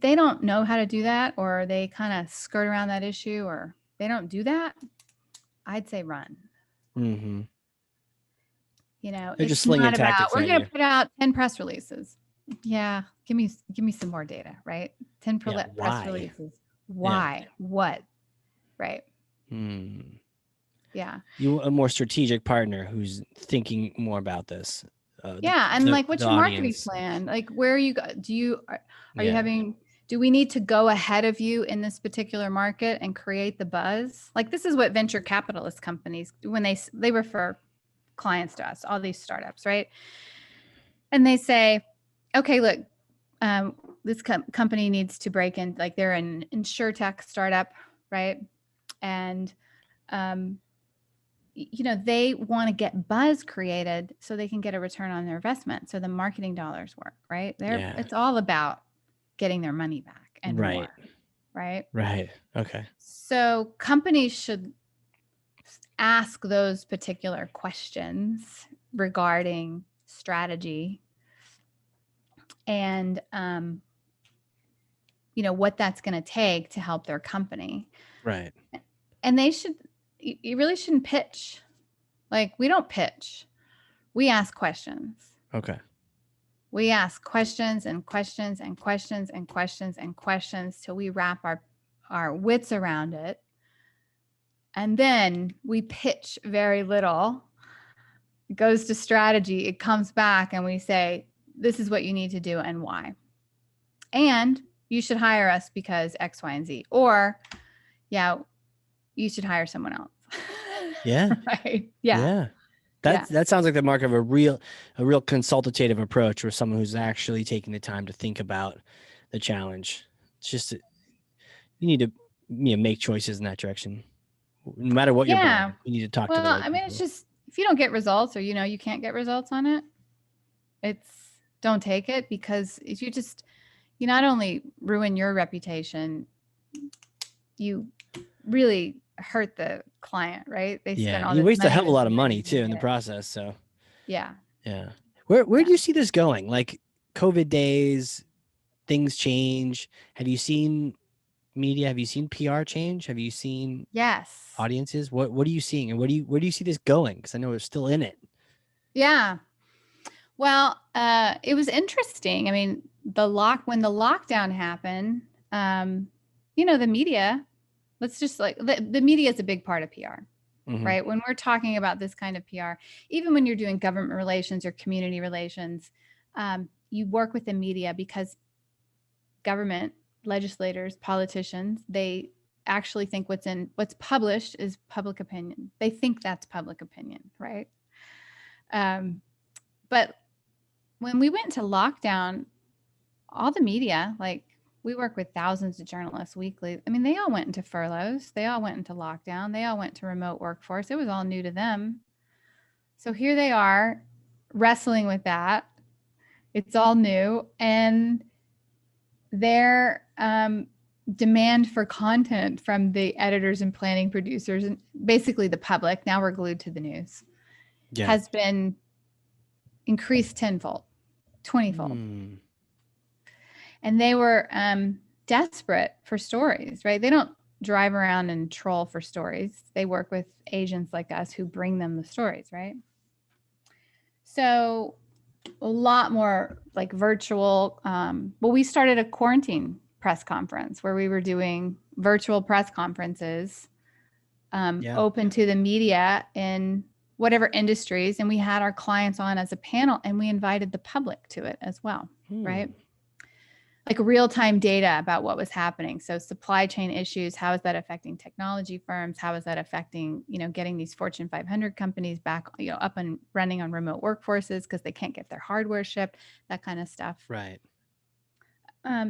they don't know how to do that, or they kind of skirt around that issue, or they don't do that, I'd say run. Mm-hmm. They're just slinging tactics. We're going to put out 10 press releases. Yeah. Give me some more data, right? 10 press releases. Why? Yeah. What? Right. Yeah. You a more strategic partner who's thinking more about this. And what's your marketing plan? Like, where are you? Do we need to go ahead of you in this particular market and create the buzz? Like, this is what venture capitalist companies, when they refer clients to us, all these startups, right? And they say, okay, look, this company needs to break in, like they're an insurtech startup, right? And, they want to get buzz created so they can get a return on their investment. So the marketing dollars work, right? It's all about getting their money back and more, right? Right. Okay. So companies should ask those particular questions regarding strategy and, what that's going to take to help their company. Right. And you really shouldn't pitch. Like, we don't pitch. We ask questions. Okay. We ask questions and questions and questions and questions and questions till we wrap our wits around it. And then we pitch very little. It goes to strategy. It comes back and we say, this is what you need to do and why. And you should hire us because X, Y, and Z. Or, you should hire someone else. Yeah. Right. Yeah. That sounds like the mark of a real consultative approach, or someone who's actually taking the time to think about the challenge. It's just, you need to make choices in that direction. No matter what you're buying, you need to talk to the right people. It's just, if you don't get results, or you can't get results on it, don't take it, because if you not only ruin your reputation, you really hurt the client, right? They spend all you waste a hell of a lot of money too in the process. So yeah. Where do you see this going? Like, COVID days, things change. Have you seen media? Have you seen PR change? Have you seen audiences? What are you seeing, and where do you see this going? Because I know we're still in it. Yeah. Well, it was interesting. I mean, when the lockdown happened, the media, let's just the media is a big part of PR, right? When we're talking about this kind of PR, even when you're doing government relations or community relations, you work with the media, because government legislators, politicians, they actually think what's published is public opinion. They think that's public opinion, right? But when we went into lockdown, all the media, like, we work with thousands of journalists weekly. I mean, they all went into furloughs. They all went into lockdown. They all went to remote workforce. It was all new to them. So here they are wrestling with that. It's all new. And their demand for content from the editors and planning producers, and basically the public, now we're glued to the news, has been increased 10-fold, 20-fold. And they were desperate for stories, right? They don't drive around and troll for stories. They work with agents like us who bring them the stories, right? So a lot more like virtual. Well, we started a quarantine press conference where we were doing virtual press conferences open to the media in whatever industries. And we had our clients on as a panel and we invited the public to it as well, right? Like real-time data about what was happening. So supply chain issues, how is that affecting technology firms? How is that affecting, getting these Fortune 500 companies back, up and running on remote workforces because they can't get their hardware shipped, that kind of stuff. Right.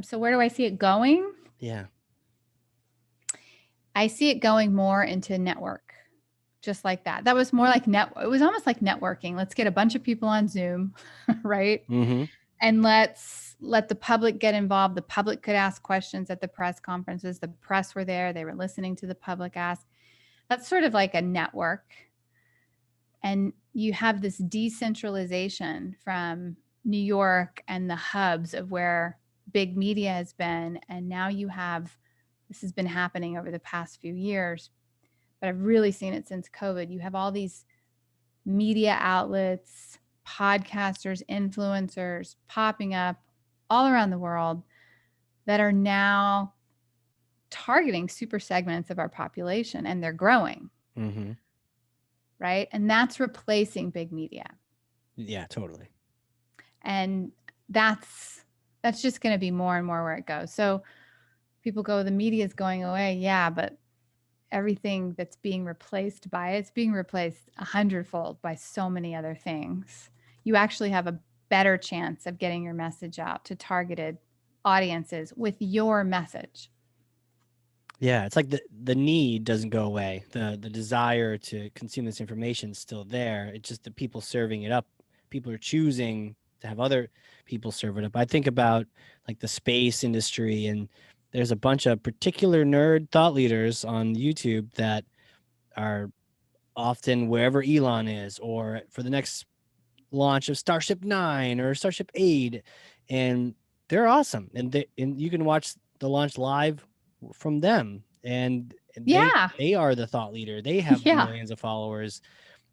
So where do I see it going? Yeah. I see it going more into network, just like that. That was more like it was almost like networking. Let's get a bunch of people on Zoom, right? Mm-hmm. And let's let the public get involved. The public could ask questions at the press conferences. The press were there. They were listening to the public ask. That's sort of like a network. And you have this decentralization from New York and the hubs of where big media has been. And now this has been happening over the past few years, but I've really seen it since COVID. You have all these media outlets, podcasters, influencers popping up all around the world that are now targeting super segments of our population, and they're growing. Mm-hmm. Right. And that's replacing big media. Yeah, totally. And that's just going to be more and more where it goes. So people go, the media is going away. Yeah, but everything that's being replaced by it's being replaced 100-fold by so many other things. You actually have a better chance of getting your message out to targeted audiences with your message. Yeah, it's like the need doesn't go away. The desire to consume this information is still there. It's just the people serving it up. People are choosing to have other people serve it up. I think about like the space industry, and there's a bunch of particular nerd thought leaders on YouTube that are often wherever Elon is, or for the next launch of Starship 9 or Starship 8, and they're awesome. And you can watch the launch live from them, and they are the thought leader. They have millions of followers.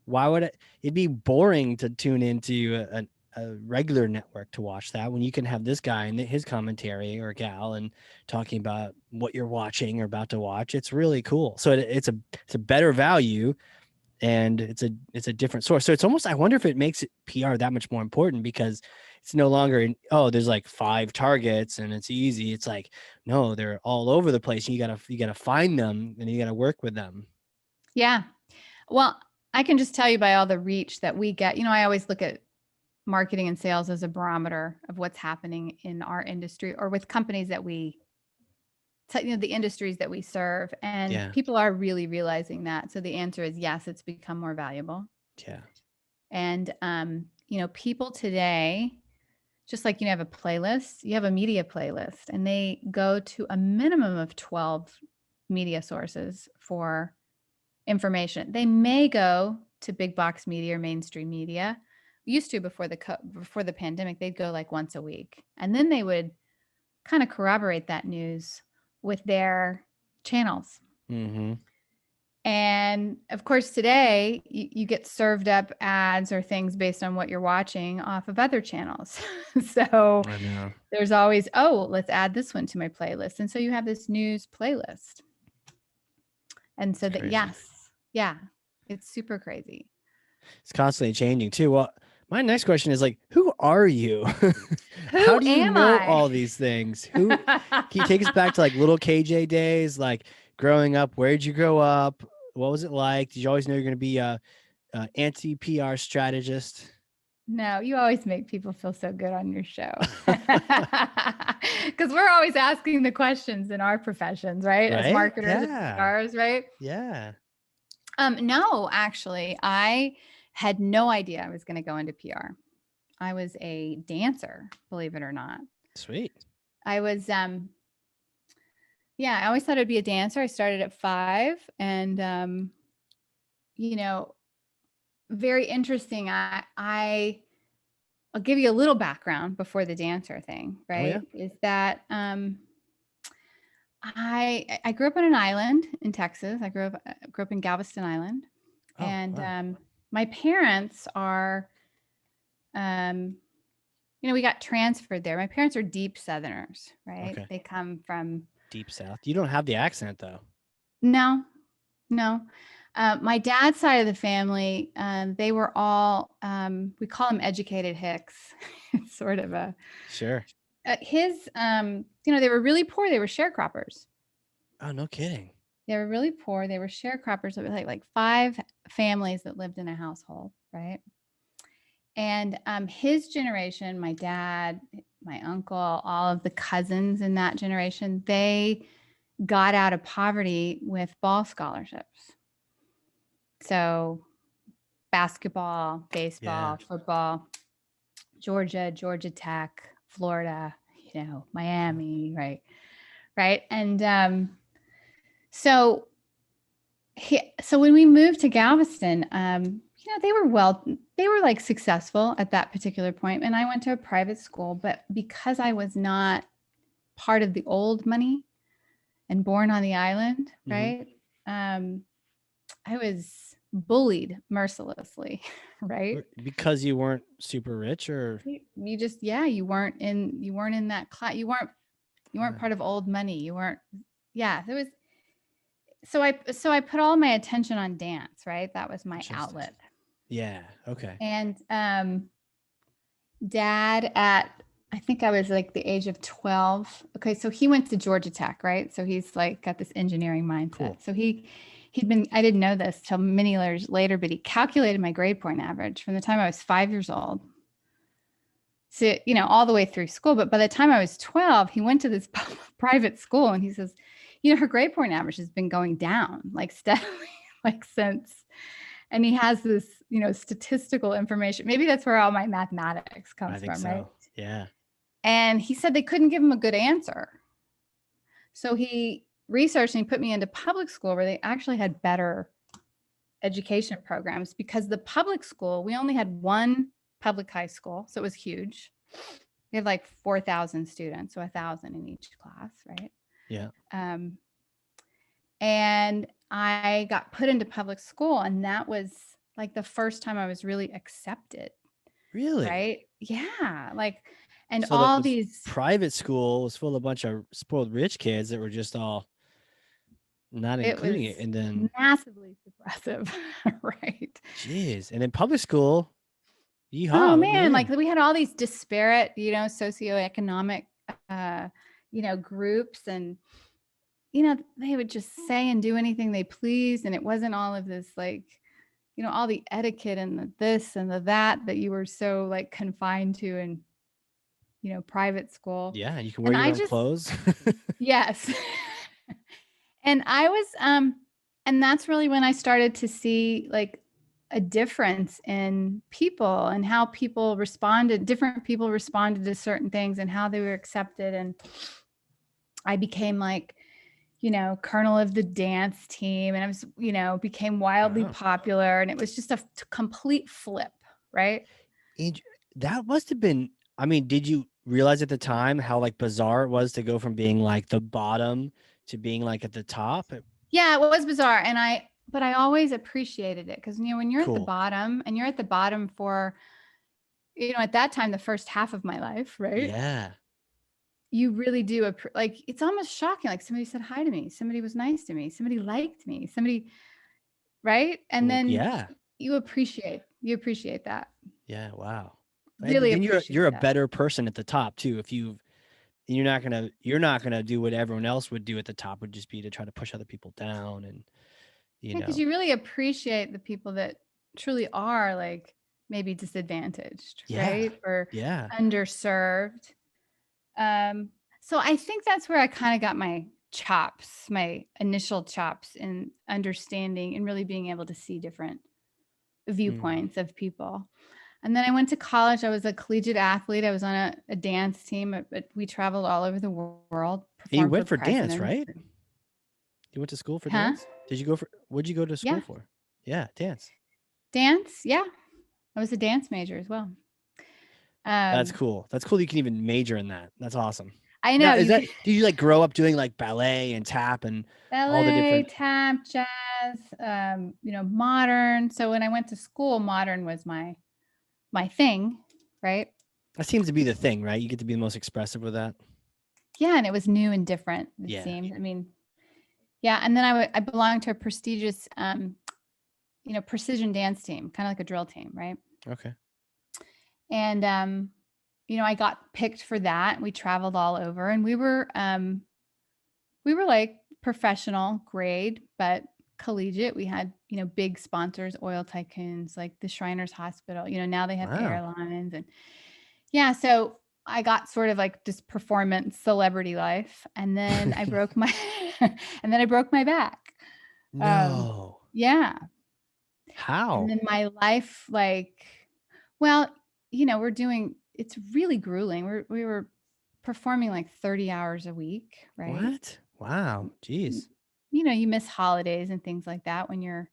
Why would it'd be boring to tune into a regular network to watch that when you can have this guy and his commentary, or gal, and talking about what you're watching or about to watch? It's really cool. So it's a better value, and it's a different source. So it's almost, I wonder if it makes it PR that much more important, because it's no longer there's like 5 targets and it's easy. It's like, no, they're all over the place. You gotta find them and you gotta work with them. Yeah. Well, I can just tell you by all the reach that we get. I always look at marketing and sales as a barometer of what's happening in our industry or with companies that the industries that we serve, and people are really realizing that. So the answer is yes, it's become more valuable. Yeah. And, people today, just like, have a playlist, you have a media playlist, and they go to a minimum of 12 media sources for information. They may go to big box media or mainstream media. Used to before the pandemic, they'd go like once a week, and then they would kind of corroborate that news with their channels. Mm-hmm. And of course, today you get served up ads or things based on what you're watching off of other channels. So I know. There's always, let's add this one to my playlist. And so you have this news playlist. And so it's super crazy. It's constantly changing too. Well, my next question is like, who are you? How do you know all these things? Can you take us back to like little KJ days, like growing up? Where did you grow up? What was it like? Did you always know you're going to be a anti-PR strategist? No, you always make people feel so good on your show. Because we're always asking the questions in our professions, right? As marketers and PRs, right? Yeah. No, actually, I had no idea I was going to go into PR. I was a dancer, believe it or not. Sweet. I was, I always thought I'd be a dancer. I started at 5, and, very interesting. I'll give you a little background before the dancer thing, right? Oh, yeah? Is that I grew up on an island in Texas. I grew up in Galveston Island, my parents are we got transferred there. My parents are deep Southerners, right? Okay. They come from deep South. You don't have the accent though. No. My dad's side of the family, they were all, we call them educated Hicks. It's sort of a sure. They were really poor. They were sharecroppers. Oh, no kidding. They were really poor. They were sharecroppers. It was like 5 families that lived in a household, right? And his generation, my dad, my uncle, all of the cousins in that generation, they got out of poverty with ball scholarships. So basketball, baseball, football, Georgia Tech, Florida, Miami, right? And so when we moved to Galveston, they were like successful at that particular point. And I went to a private school, but because I was not part of the old money and born on the island, right? I was bullied mercilessly, right? Because you weren't super rich, or you just, you weren't in that class. You weren't part of old money. You weren't, there was. So I put all my attention on dance, right? That was my outlet. Yeah. Okay. And dad I think I was like the age of 12. Okay. So he went to Georgia Tech, right? So he's like got this engineering mindset. Cool. So I didn't know this till many years later, but he calculated my grade point average from the time I was 5 years old. So, all the way through school. But by the time I was 12, he went to this private school and he says, her grade point average has been going down like steadily, like since. And he has this, statistical information. Maybe that's where all my mathematics comes from, right? Yeah. And he said they couldn't give him a good answer. So he researched and he put me into public school where they actually had better education programs, because the public school, we only had one public high school. So it was huge. We had like 4,000 students, so 1,000 in each class, right? Yeah. And I got put into public school, and that was like the first time I was really accepted. Really? Right? Yeah. Like, and so all the these private school was full of a bunch of spoiled rich kids that were just all not including it, and then massively suppressive, right? Jeez. And then public school, yeehaw, oh man, like we had all these disparate, socioeconomic, groups, and they would just say and do anything they pleased, and it wasn't all of this like, all the etiquette and the this and the that you were so like confined to in, private school. Yeah, you can wear your own clothes. Yes. And I was, and that's really when I started to see like a difference in people and how people responded. Different people responded to certain things and how they were accepted. And I became like, colonel of the dance team, and I was, became wildly popular, and it was just a complete flip, right? And that must have been, I mean, did you realize at the time how like bizarre it was to go from being like the bottom to being like at the top? Yeah, it was bizarre. But I always appreciated it, because, when you're at the bottom, and you're at the bottom for, at that time, the first half of my life, right? Yeah. You really do. Like, it's almost shocking. Like, somebody said hi to me. Somebody was nice to me. Somebody liked me. Somebody, right? And then you appreciate that. Yeah. Wow. Really, and you're a better person at the top too. If you're not gonna do what everyone else would do at the top, would just be to try to push other people down, and because you really appreciate the people that truly are like maybe disadvantaged, right? Or underserved. So I think that's where I kind of got my initial chops in understanding and really being able to see different viewpoints of people. And then I went to college. I was a collegiate athlete. I was on a dance team, but we traveled all over the world. And you went for dance, right? You went to school for dance? What'd you go to school for? Yeah, dance. Dance, yeah. I was a dance major as well. That's cool. That's cool. You can even major in that. That's awesome. I know. Did you like grow up doing like ballet and tap and all the different tap, jazz, modern. So when I went to school, modern was my thing. right? That seems to be the thing, right? You get to be the most expressive with that. Yeah, and it was new and different, it seemed. I mean, yeah, and then I belonged to a prestigious, precision dance team, kind of like a drill team, right? Okay. And I got picked for that. We traveled all over, and we were like professional grade, but collegiate. We had, big sponsors, oil tycoons, like the Shriners Hospital. Now they have airlines, and yeah. So I got sort of like this performance celebrity life, and then I broke my, back. No. Yeah. How? And then my life, like, well, it's really grueling. We were performing like 30 hours a week, right? What? Wow. Jeez. You miss holidays and things like that when you're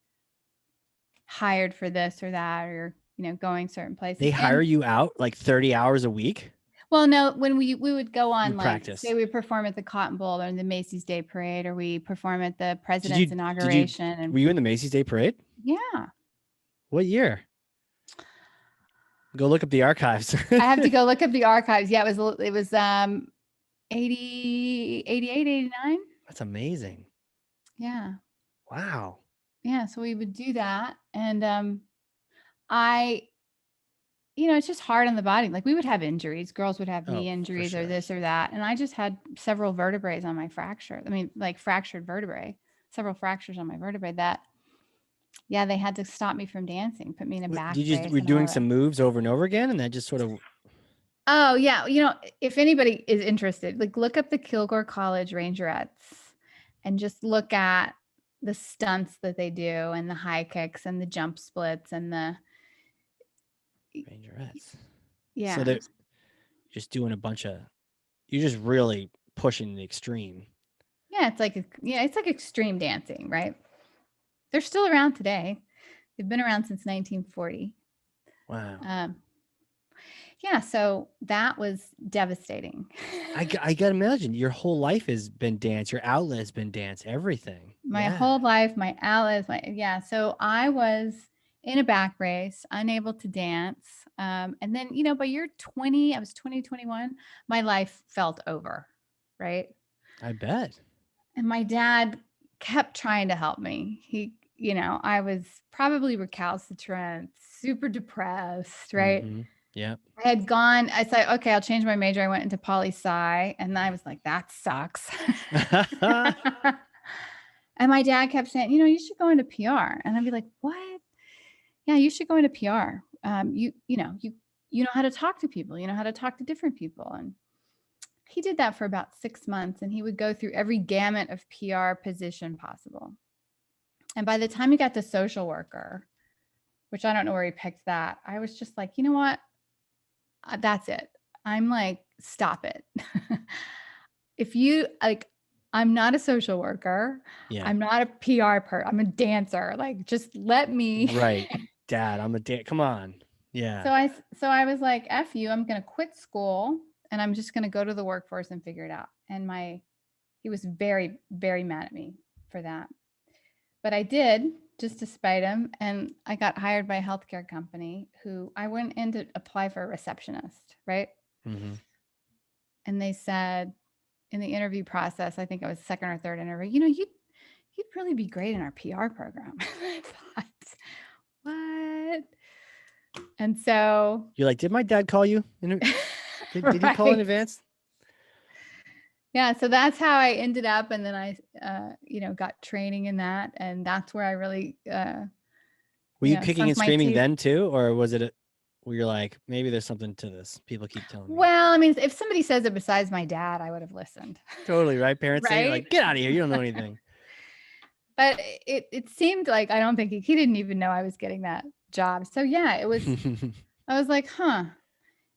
hired for this or that, or going certain places. They hire you out like 30 hours a week? Well, no, when we would go on, like, practice. say we perform at the Cotton Bowl or the Macy's Day Parade, or we perform at the President's inauguration. Were you in the Macy's Day Parade? Yeah. What year? Go look up the archives. I have to go look up the archives. Yeah, it was 88, 89. That's amazing. Yeah. Wow. Yeah, so we would do that, and it's just hard on the body. Like, we would have injuries. Girls would have knee injuries or this or that. And I just had several vertebrae on my fracture. I mean, like fractured vertebrae, several fractures on my vertebrae that, they had to stop me from dancing, put me in a back brace. Were doing some moves over and over again, and that just sort of. Oh, yeah. If anybody is interested, like, look up the Kilgore College Rangerettes and just look at the stunts that they do, and the high kicks and the jump splits and the Rangerettes. Yeah. So they're just doing a bunch of, you're just really pushing the extreme. Yeah, it's like extreme dancing, right? They're still around today. They've been around since 1940. Wow. Yeah, so that was devastating. I got to imagine your whole life has been dance. Your outlet has been dance, everything. My whole life, my outlets, so I was in a back brace, unable to dance. And then, by year 20, I was 20, 21, my life felt over, right? I bet. And my dad kept trying to help me. I was probably recalcitrant, super depressed, right? Mm-hmm. Yeah. I said, okay, I'll change my major. I went into poli-sci, and I was like, that sucks. And my dad kept saying, you should go into PR. And I'd be like, what? Yeah, you should go into PR. You know how to talk to people, you know how to talk to different people. And he did that for about 6 months, and he would go through every gamut of PR position possible. And by the time he got to social worker, which I don't know where he picked that, I was just like, you know what? That's it. I'm like, stop it. If you like, I'm not a social worker. Yeah. I'm not a PR person. I'm a dancer. Like, just let me. Right. Dad, I'm a dancer. Come on. Yeah. So I was like, F you, I'm going to quit school, and I'm just going to go to the workforce and figure it out. And he was very, very mad at me for that. But I did, just to spite him. And I got hired by a healthcare company who I went in to apply for a receptionist, right? Mm-hmm. And they said in the interview process, I think it was second or third interview, you'd really be great in our PR program. I thought, what? And so you're like, did my dad call you? Did he call in advance? Yeah. So that's how I ended up. And then I, got training in that. And that's where I really, were you kicking and screaming then too? Or was it where you're like, maybe there's something to this? People keep telling me. Well, I mean, if somebody says it besides my dad, I would have listened. Totally. Right. Parents say, like, get out of here. You don't know anything. But it seemed like, I don't think he didn't even know I was getting that job. So yeah, it was, I was like, huh.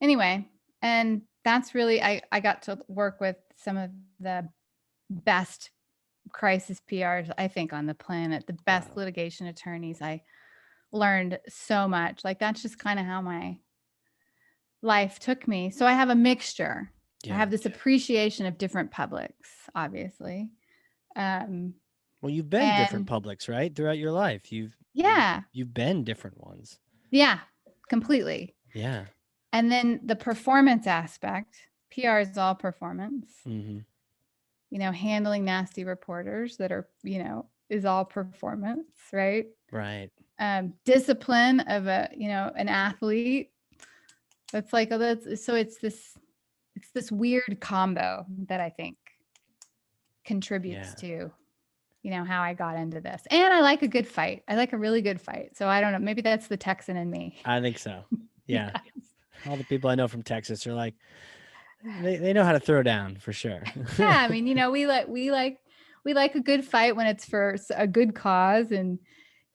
Anyway. And that's really, I got to work with some of the best crisis PRs, I think, on the planet, the best litigation attorneys. I learned so much. Like, that's just kind of how my life took me. So I have a mixture. I have this appreciation of different publics, obviously. Well, you've been different publics, right? Throughout your life. You've been different ones. Yeah, completely. Yeah. And then the performance aspect, PR is all performance. Mm-hmm. Handling nasty reporters that are, is all performance, right? Right. Discipline of an athlete. That's like, so it's this weird combo that I think contributes to, how I got into this. And I like a good fight. I like a really good fight. So I don't know, maybe that's the Texan in me. I think so. Yeah. Yes. All the people I know from Texas are like, they know how to throw down for sure. Yeah. I mean, we like a good fight when it's for a good cause, and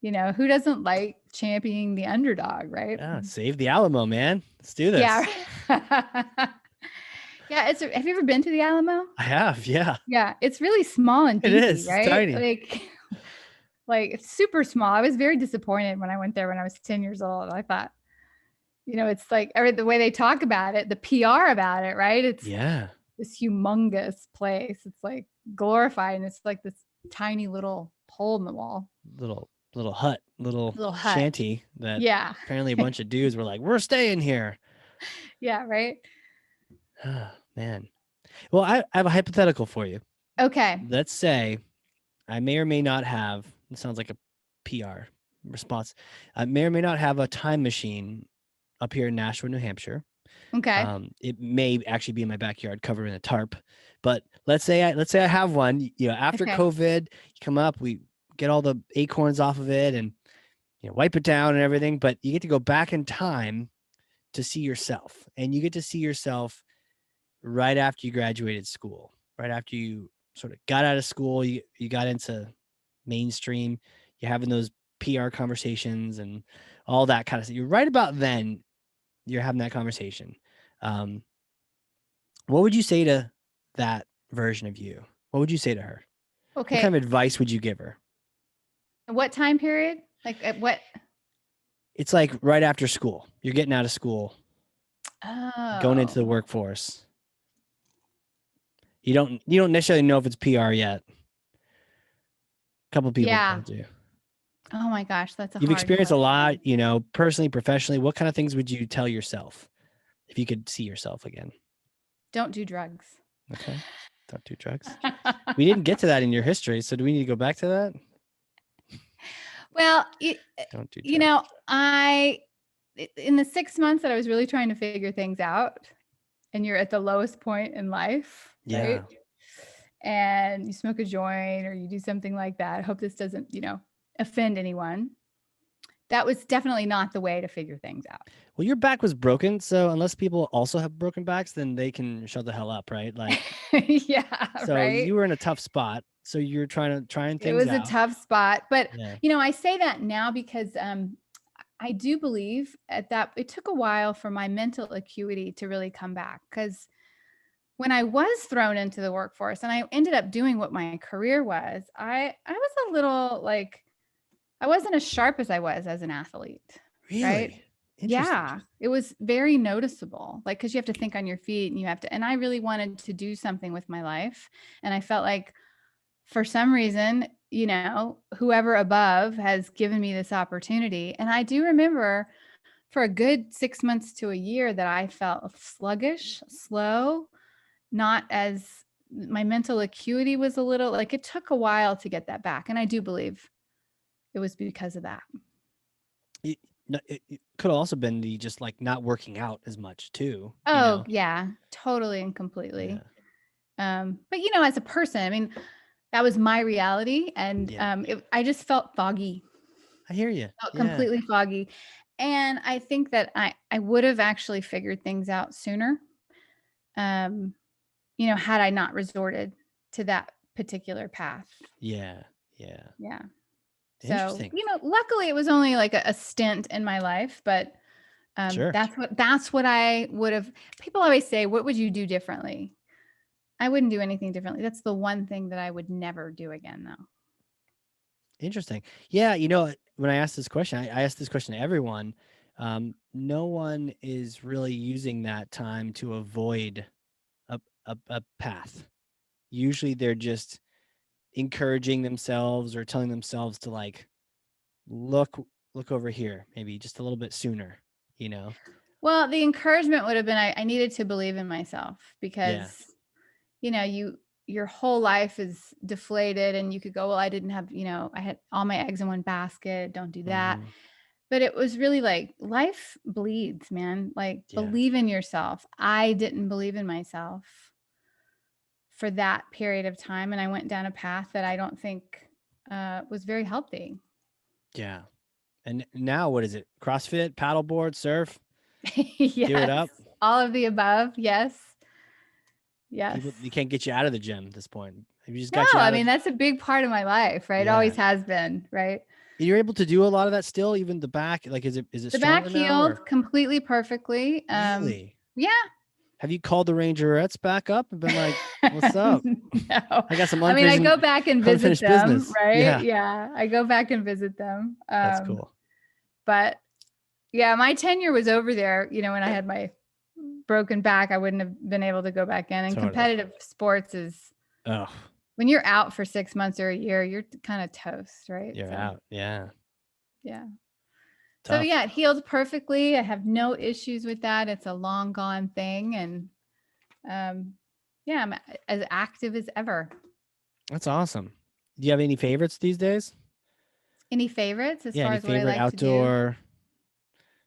who doesn't like championing the underdog, right? Yeah, save the Alamo, man. Let's do this. Yeah. Yeah. Have you ever been to the Alamo? I have. Yeah. Yeah. It's really small and dinky, it is. right? It's tiny. Like it's super small. I was very disappointed when I went there when I was 10 years old. I thought, it's like the way they talk about it, the PR about it, right? It's this humongous place. It's like glorified, and it's like this tiny little hole in the wall. Little hut, little shanty that apparently a bunch of dudes were like, we're staying here. Yeah, right. Man. Well, I have a hypothetical for you. Okay. Let's say I may or may not have, it sounds like a PR response. I may or may not have a time machine up here in Nashua, New Hampshire. Okay. It may actually be in my backyard covered in a tarp, but let's say I have one, after COVID, you come up, we get all the acorns off of it and, wipe it down and everything, but you get to go back in time to see yourself, and you get to see yourself right after you graduated school, right after you sort of got out of school, you got into mainstream, you're having those PR conversations and all that kind of stuff. You're right about then you're having that conversation. What would you say to that version of you? What would you say to her? Okay. What kind of advice would you give her? What time period? Like at what? It's like right after school. You're getting out of school. Oh. Going into the workforce. You don't necessarily know if it's PR yet. A couple people told you. Oh my gosh, that's You've experienced a lot, personally, professionally. What kind of things would you tell yourself if you could see yourself again? Don't do drugs. Okay. Don't do drugs. We didn't get to that in your history, so do we need to go back to that? Well, don't do drugs. In the 6 months that I was really trying to figure things out, and you're at the lowest point in life, right? And you smoke a joint or you do something like that. I hope this doesn't, offend anyone. That was definitely not the way to figure things out. Well, your back was broken, so unless people also have broken backs, then they can shut the hell up, right? Like, So right? You were in a tough spot. So you're trying things out. It was a tough spot, but I say that now because I do believe it took a while for my mental acuity to really come back, because when I was thrown into the workforce and I ended up doing what my career was, I was a little like, I wasn't as sharp as I was as an athlete. Really? Right? Yeah, it was very noticeable. Like, because you have to think on your feet and I really wanted to do something with my life. And I felt like for some reason, whoever above has given me this opportunity. And I do remember for a good 6 months to a year that I felt sluggish, slow, not as my mental acuity was a little like, it took a while to get that back. And I do believe it was because of that. It could have also been the just like not working out as much too. Oh yeah, totally and completely. Yeah. But as a person, I mean, that was my reality. And I just felt foggy. I hear you. Felt completely foggy. And I think that I would have actually figured things out sooner. Had I not resorted to that particular path. Yeah. So, luckily it was only like a stint in my life, but sure. That's what I would have. People always say, what would you do differently? I wouldn't do anything differently. That's the one thing that I would never do again, though. Interesting. Yeah. When I asked this question, I asked this question to everyone. No one is really using that time to avoid a path. Usually they're just encouraging themselves or telling themselves to like, look over here, maybe just a little bit sooner, Well, the encouragement would have been, I needed to believe in myself because, your whole life is deflated and you could go, well, I didn't have, I had all my eggs in one basket. Don't do that. But it was really like life bleeds, man. Like believe in yourself. I didn't believe in myself for that period of time. And I went down a path that I don't think was very healthy. Yeah. And now what is it? CrossFit, paddleboard, surf? Yes. Do it up. All of the above. Yes. Yes. People, you can't get you out of the gym at this point. You just got that's a big part of my life, right? It always has been, right? You're able to do a lot of that still, even the back. Like, is it the back healed completely perfectly? Really? Yeah. Have you called the Rangerettes back up and been like, "What's up? No. I got some I go back and visit them, business. Right? Yeah. I go back and visit them. That's cool. But yeah, my tenure was over there. When I had my broken back, I wouldn't have been able to go back in. And competitive sports is, when you're out for 6 months or a year, you're kind of toast, right? You're out. Yeah. Yeah. Tough. So yeah, it healed perfectly. I have no issues with that. It's a long gone thing. And I'm as active as ever. That's awesome. Do you have any favorites these days? Any favorites as far as what I like outdoor to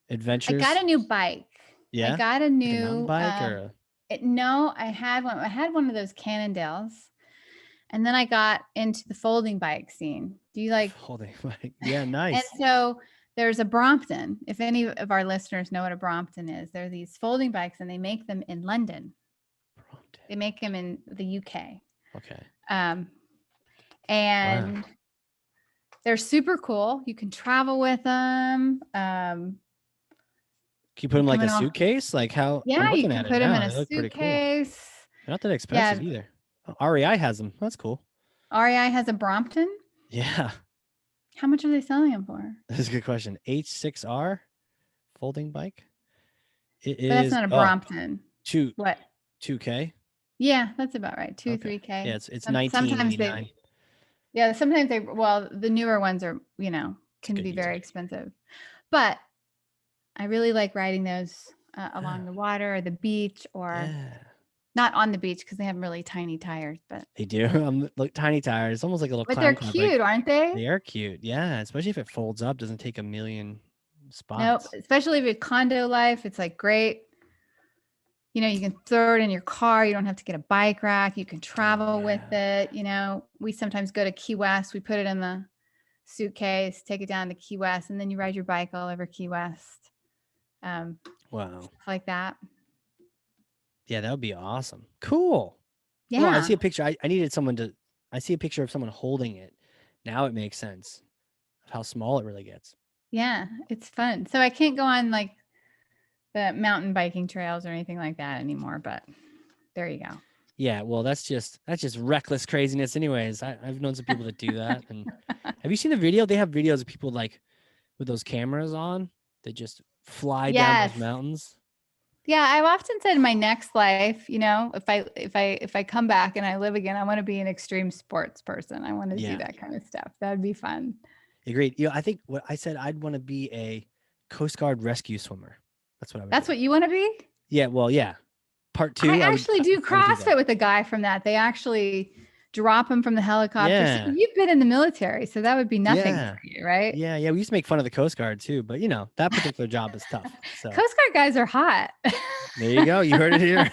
do? adventures? I got a new bike. Yeah. I got a new like a mountain bike or no, I had one. I had one of those Cannondales. And then I got into the folding bike scene. Do you like folding bike? Yeah, nice. And so there's a Brompton. If any of our listeners know what a Brompton is, they're these folding bikes and they make them in London. Brompton. They make them in the UK. Okay. And they're super cool. You can travel with them. Can you put them like a suitcase? Like how? Yeah, you can put them in a suitcase. Cool. They're not that expensive either. REI has them. That's cool. REI has a Brompton? Yeah. How much are they selling them for? That's a good question. H6R folding bike. It is. But that's not a Brompton. What? 2K. Yeah, that's about right. 3K. Yeah, it's 1989. Yeah, sometimes the newer ones are, can be very expensive. But I really like riding those along the water or the beach or not on the beach because they have really tiny tires, but they do. Like tiny tires. It's almost like a little. But they're cute, aren't they? They are cute. Yeah, especially if it folds up, doesn't take a million spots. Nope. Especially if it's condo life, it's like great. You can throw it in your car. You don't have to get a bike rack. You can travel with it. We sometimes go to Key West. We put it in the suitcase, take it down to Key West, and then you ride your bike all over Key West. Wow. Stuff like that. Yeah, that would be awesome. Cool. Yeah. Well, I see a picture. I see a picture of someone holding it. Now it makes sense of how small it really gets. Yeah, it's fun. So I can't go on like the mountain biking trails or anything like that anymore, but there you go. Yeah, well, that's just reckless craziness anyways. I've known some people that do that. And have you seen the video? They have videos of people like with those cameras on that just fly down those mountains. Yeah, I've often said in my next life, if I come back and I live again, I want to be an extreme sports person. I want to do that kind of stuff. That'd be fun. Agreed. I think what I said, I'd want to be a Coast Guard rescue swimmer. That's what I would. That's what you want to be? Yeah. Well, yeah. Part 2. I actually do CrossFit with a guy from that. They actually drop him from the helicopter. Yeah. So you've been in the military, so that would be nothing for you, right? Yeah. We used to make fun of the Coast Guard too, but that particular job is tough. So Coast Guard guys are hot. There you go. You heard it here.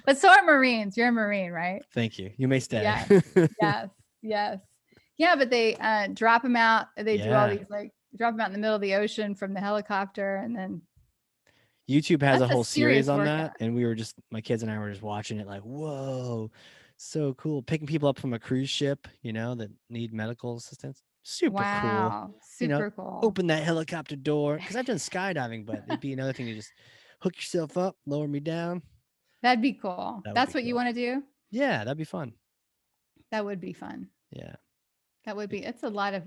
But so are Marines. You're a Marine, right? Thank you. You may stay. Yes. Yeah, but they drop them out. They do all these drop them out in the middle of the ocean from the helicopter, and then YouTube has a whole series on that. And my kids and I were just watching it like, whoa, so cool. Picking people up from a cruise ship, that need medical assistance. Super cool. Super cool. Open that helicopter door. Because I've done skydiving, but it'd be another thing to just hook yourself up, lower me down. That'd be cool. That's what you want to do? Yeah, that'd be fun. That would be fun. Yeah. That would be, that's a lot of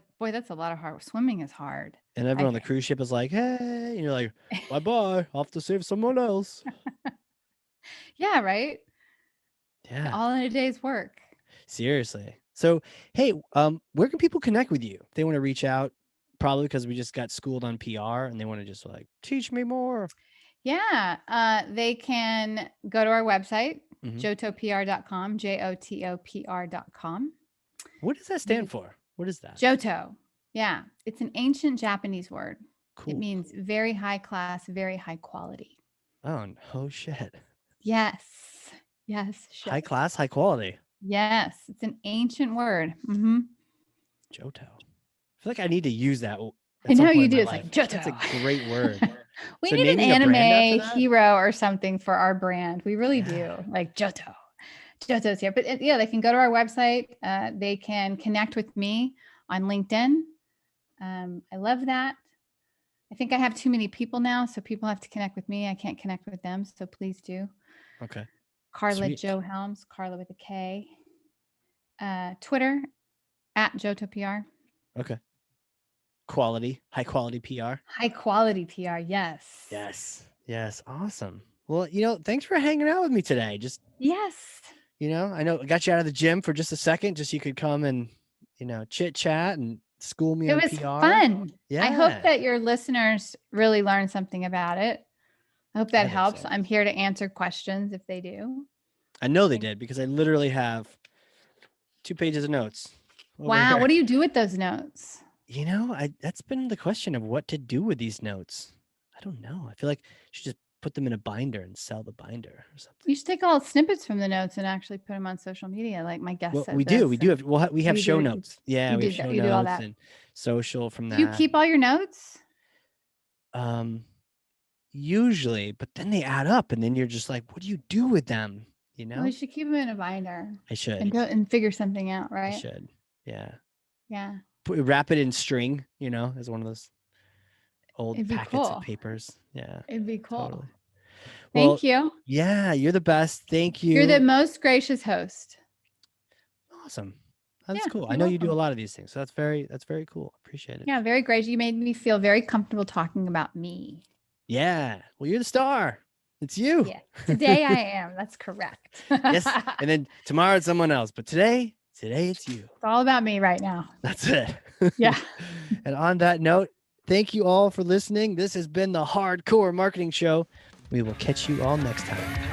hard. Swimming is hard. And everyone on the cruise ship is like, hey, and you're like, bye-bye. I'll have to save someone else. Yeah, right? Yeah. All in a day's work. Seriously. So, hey, where can people connect with you? If they want to reach out, probably because we just got schooled on PR and they want to just like teach me more. Yeah. They can go to our website, JoToPR.com, JoToPR.com. What does that stand for? What is that? JoTo. Yeah. It's an ancient Japanese word. Cool. It means very high class, very high quality. Oh shit. Yes. Shit. High class, high quality. Yes. It's an ancient word. JoTo. I feel like I need to use that. I know you do. It's like JoTo. That's a great word. We need an anime hero or something for our brand. We really do. Like JoTo. JoTo's here. But yeah, they can go to our website. They can connect with me on LinkedIn. I love that. I think I have too many people now, so people have to connect with me. I can't connect with them, so please do. Okay. Karla Jo Helms, Karla with a K. Twitter at JoTo PR. Okay. High quality PR. High quality PR, yes. Yes. Awesome. Well, thanks for hanging out with me today. Yes. I know I got you out of the gym for just a second, just so you could come and, chit chat and school me on PR. It was fun. Yeah. I hope that your listeners really learn something about it. I hope that helps. So. I'm here to answer questions if they do. I know they did because I literally have 2 pages of notes. Wow. What do you do with those notes? That's been the question of what to do with these notes. I don't know. I feel like you should just put them in a binder and sell the binder or something. You should take all snippets from the notes and actually put them on social media. Like my guest said. We do have, we have show notes. Yeah. We have show notes all that. And social from that. Do you keep all your notes? Usually, but then they add up and then you're just like, what do you do with them? Well, you should keep them in a binder. I should. And figure something out, right? I should. Yeah. Yeah. Wrap it in string, as one of those old packets of papers. Yeah. It'd be cool. Totally. Thank you. Yeah, you're the best. Thank you. You're the most gracious host. Awesome. That's cool. I know you do a lot of these things. So that's very cool. Appreciate it. Yeah, very gracious. You made me feel very comfortable talking about me. Yeah. Well, you're the star. It's you. Yeah. Today I am. That's correct. Yes. And then tomorrow it's someone else. But today it's you. It's all about me right now. That's it. Yeah. And on that note, thank you all for listening. This has been the Hardcore Marketing Show. We will catch you all next time.